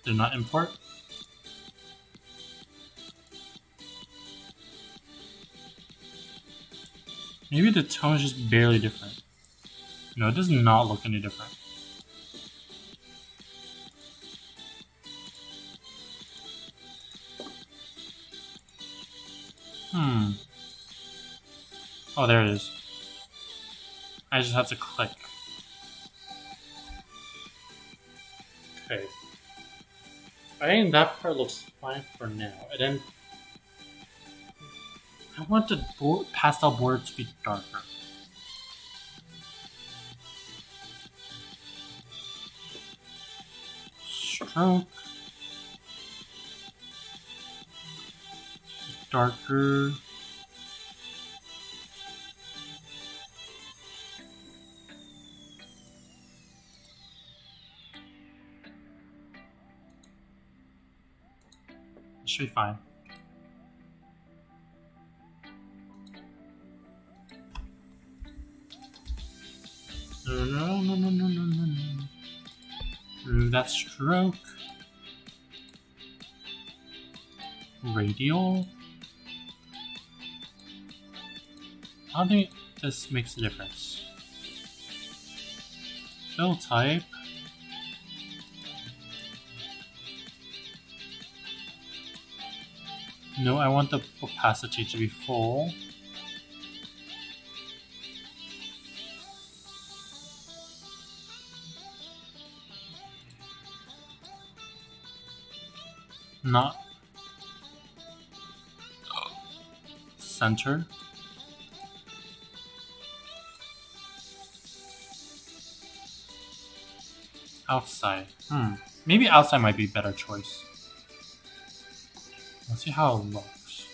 Speaker 1: Did not import. Maybe the tone is just barely different. No, it does not look any different. Oh, there it is. I just have to click. Okay. I think that part looks fine for now. And then I want the pastel border to be darker. Stroke. darker. It should be fine. No. Remove that stroke. Radial. I don't think this makes a difference. Fill type. No, I want the opacity to be full. Not center. Outside. Maybe outside might be a better choice. Let's see how it looks.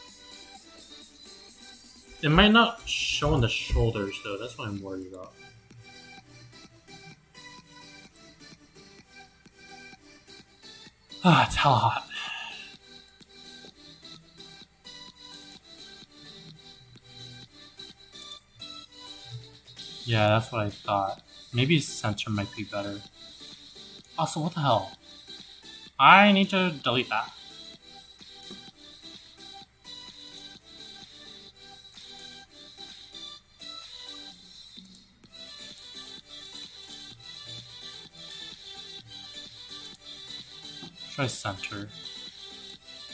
Speaker 1: It might not show on the shoulders though, that's what I'm worried about. Ah, it's hella hot. Yeah, that's what I thought. Maybe center might be better. Also, what the hell? I need to delete that. Try center.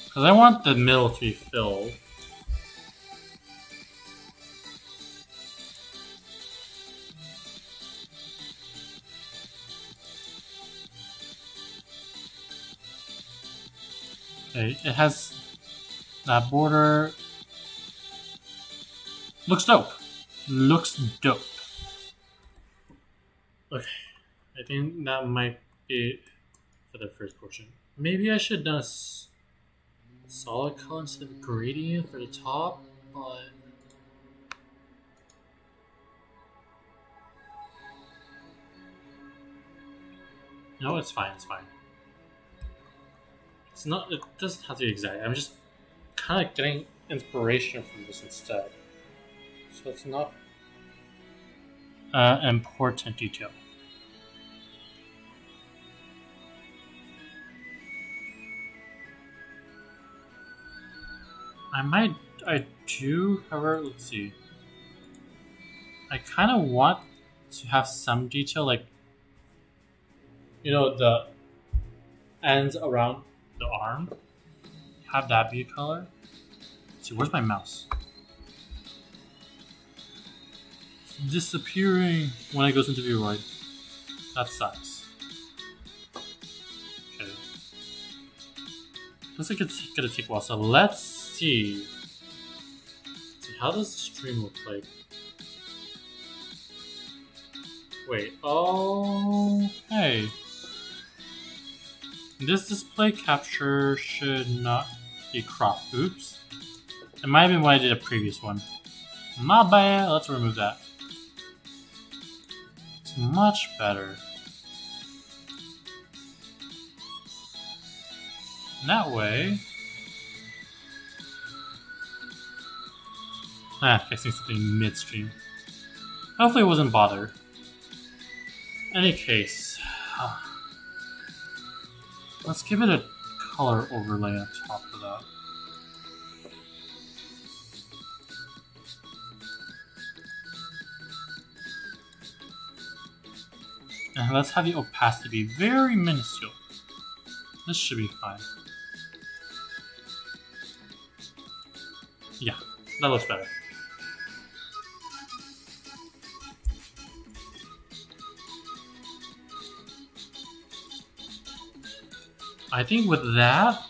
Speaker 1: Because I want the middle to be filled. Okay, it has that border. Looks dope. Looks dope. Okay, I think that might be it for the first portion. Maybe I should have done a solid color instead of gradient for the top, but no, it's fine. It's fine. It's not. It doesn't have to be exact. I'm just kind of getting inspiration from this instead. So it's not an important detail. I do, however, let's see. I kind of want to have some detail, like, you know, the ends around the arm. Have that be a color. Let's see, where's my mouse? It's disappearing when it goes into Vieroid. That sucks. Okay. Looks like it's gonna take a while, so let's see. How does the stream look like? Wait, oh, hey. This display capture should not be cropped. Oops. It might have been when I did a previous one. My bad, let's remove that. It's much better. That way. Fixing something midstream. Hopefully it wasn't bothered. Any case, let's give it a color overlay on top of that. And let's have the opacity be very minuscule. This should be fine. Yeah, that looks better. I think with that,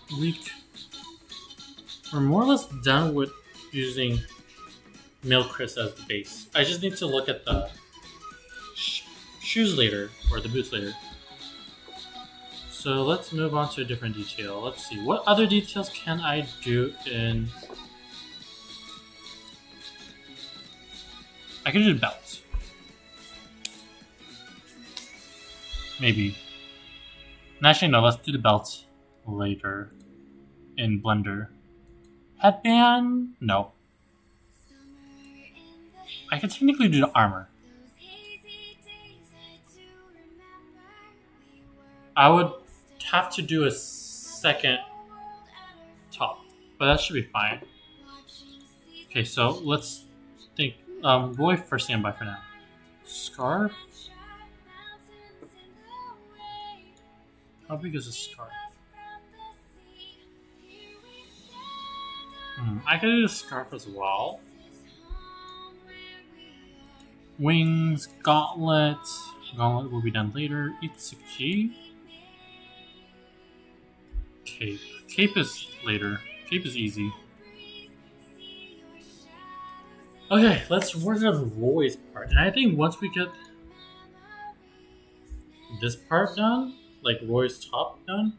Speaker 1: we're more or less done with using Milcris as the base. I just need to look at the shoes later, or the boots later. So let's move on to a different detail. Let's see, what other details can I do in I could do the belt. Maybe. Actually, no, let's do the belt later in Blender. Headband? No. I could technically do the armor. I would have to do a second top, but that should be fine. Okay, so let's think. Roy for standby for now. Scarf? How big is a scarf? I could do the scarf as well. Wings, gauntlet. Gauntlet will be done later. Itsuki. Cape. Cape is later. Cape is easy. Okay, let's work on Roy's part. And I think once we get this part done, like Roy's top done,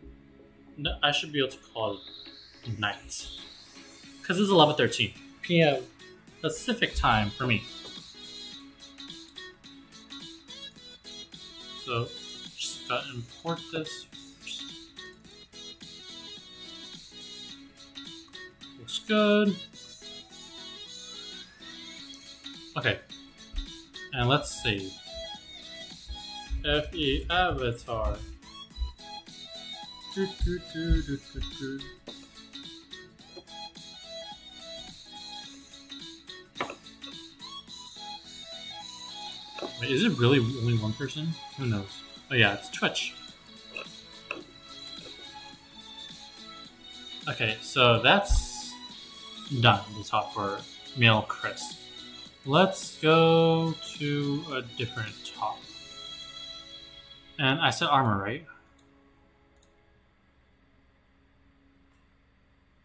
Speaker 1: I should be able to call it night. Because it's 11:13 p.m. Pacific time for me. So, just gotta import this. Looks good. Okay. And let's save. FE avatar. Wait, is it really only one person? Who knows? Oh yeah, it's Twitch. Okay, so that's done. The top for male Chris. Let's go to a different top. And I said armor, right?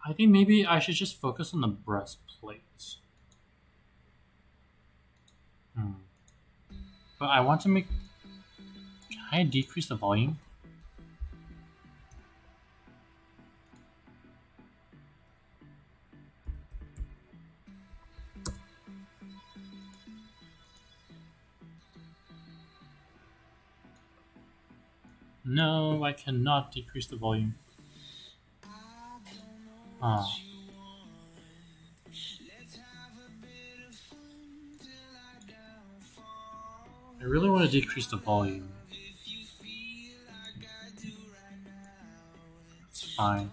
Speaker 1: I think maybe I should just focus on the breastplates. But I want to make... Can I decrease the volume? No, I cannot decrease the volume. Ah. I really want to decrease the volume. It's fine.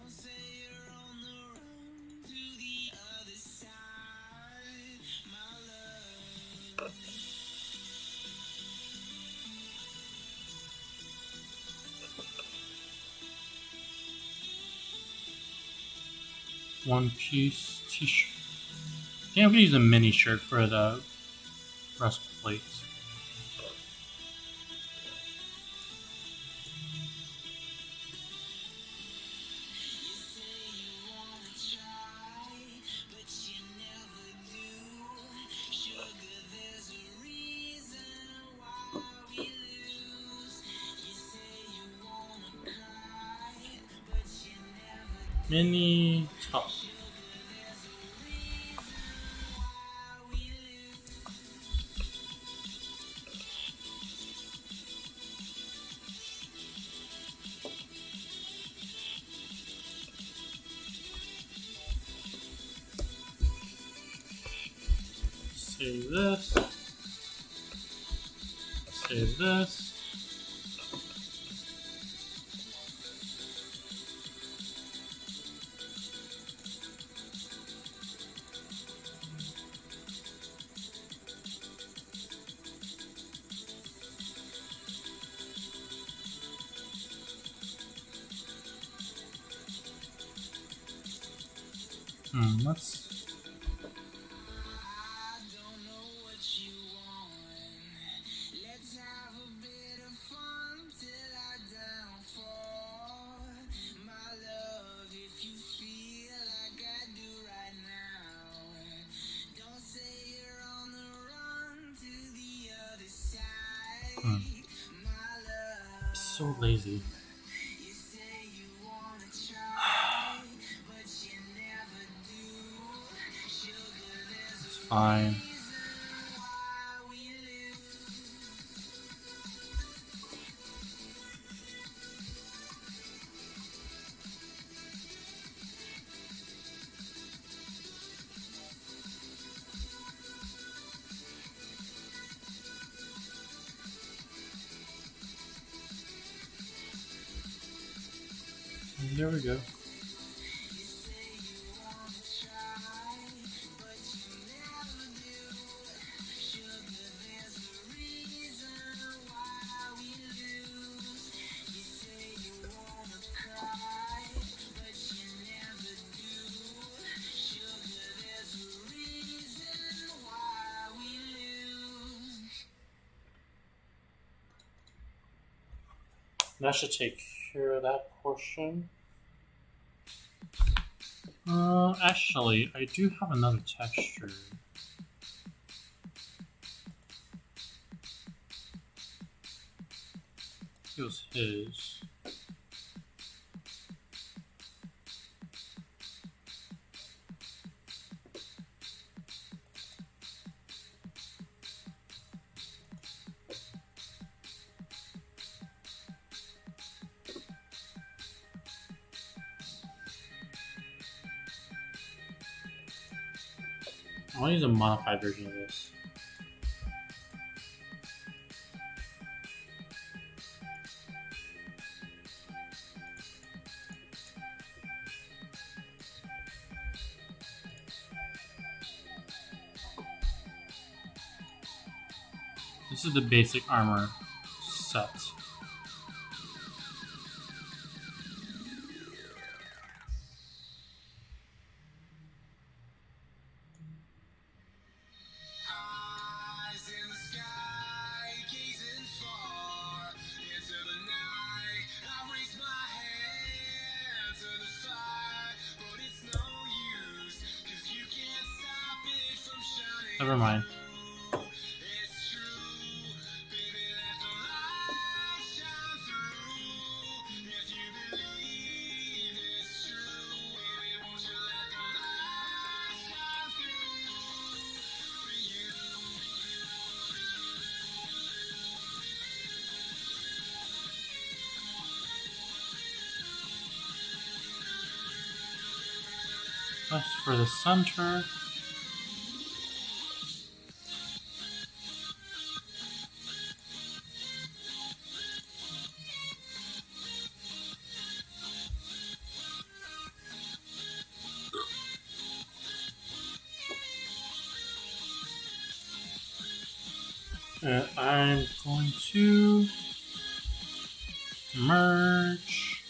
Speaker 1: One piece t-shirt. I think I'm gonna use a mini shirt for the breastplates. Mini top. Save this. Save this. Let's... So lazy. It's fine. There we go. That should take care of that portion. Actually, I do have another texture. It was his. I want to use a modified version of this. This is the basic armor set. Never mind. That's for the center. I'm going to merge.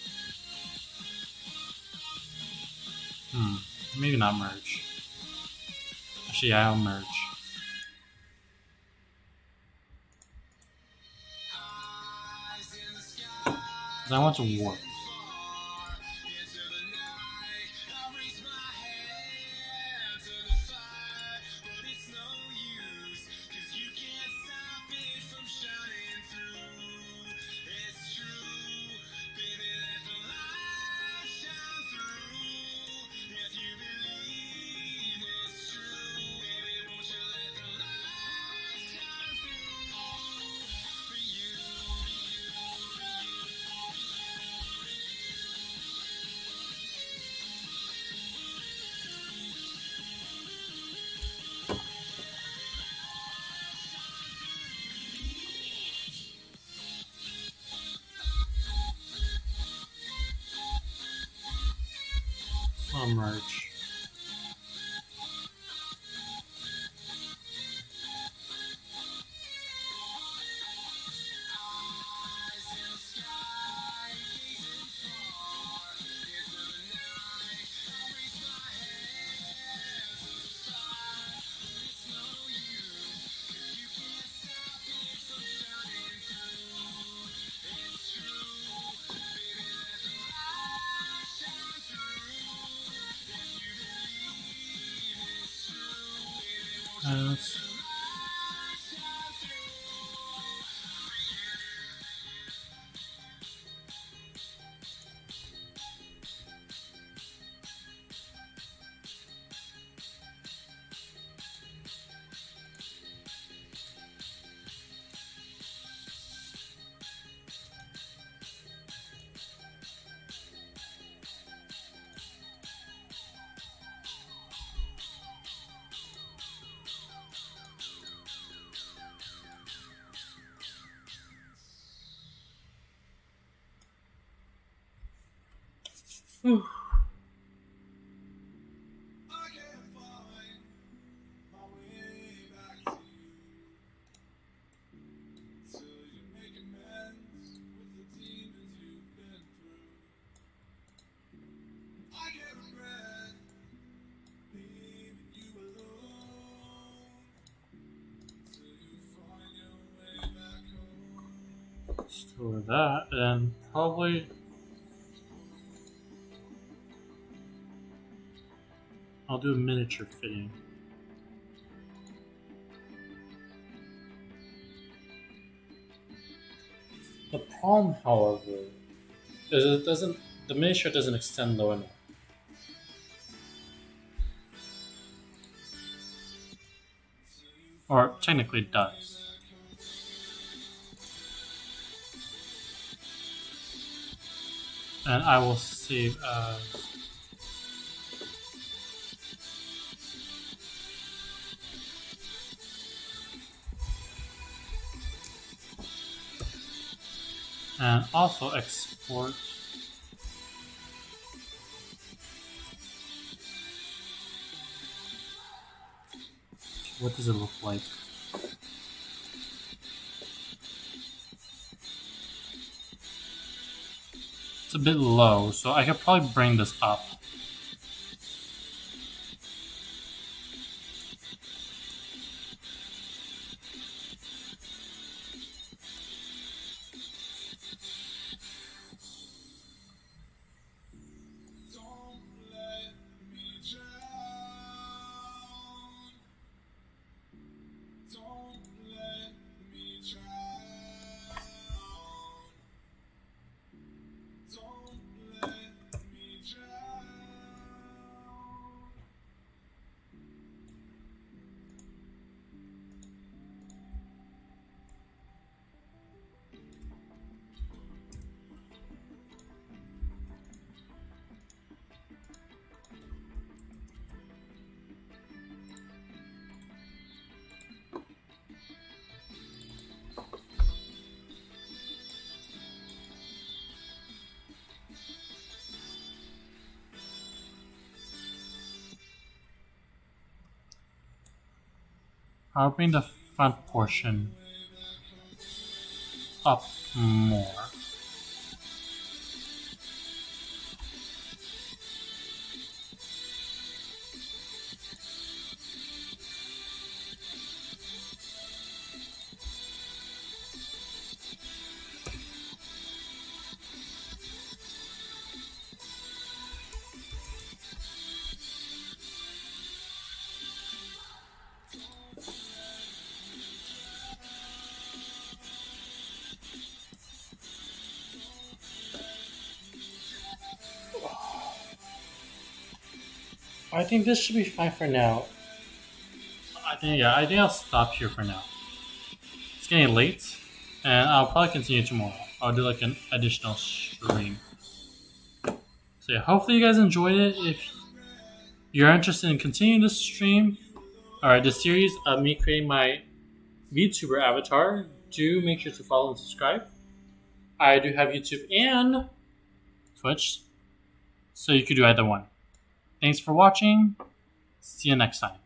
Speaker 1: Maybe not merge. Actually, yeah, I'll merge. Because I want to warp. I'll merge. Let's Whew. Store that, and probably I'll do a miniature fitting. The problem, however, is the miniature doesn't extend low enough. Or technically it does. And I will save as and also export what does it look like? It's a bit low, so I could probably bring this up. I'll bring the front portion up more. I think this should be fine for now. I think I'll stop here for now. It's getting late, and I'll probably continue tomorrow. I'll do like an additional stream. So yeah, hopefully you guys enjoyed it. If you're interested in continuing this stream or this series of me creating my VTuber avatar, do make sure to follow and subscribe. I do have YouTube and Twitch, so you could do either one. Thanks for watching. See you next time.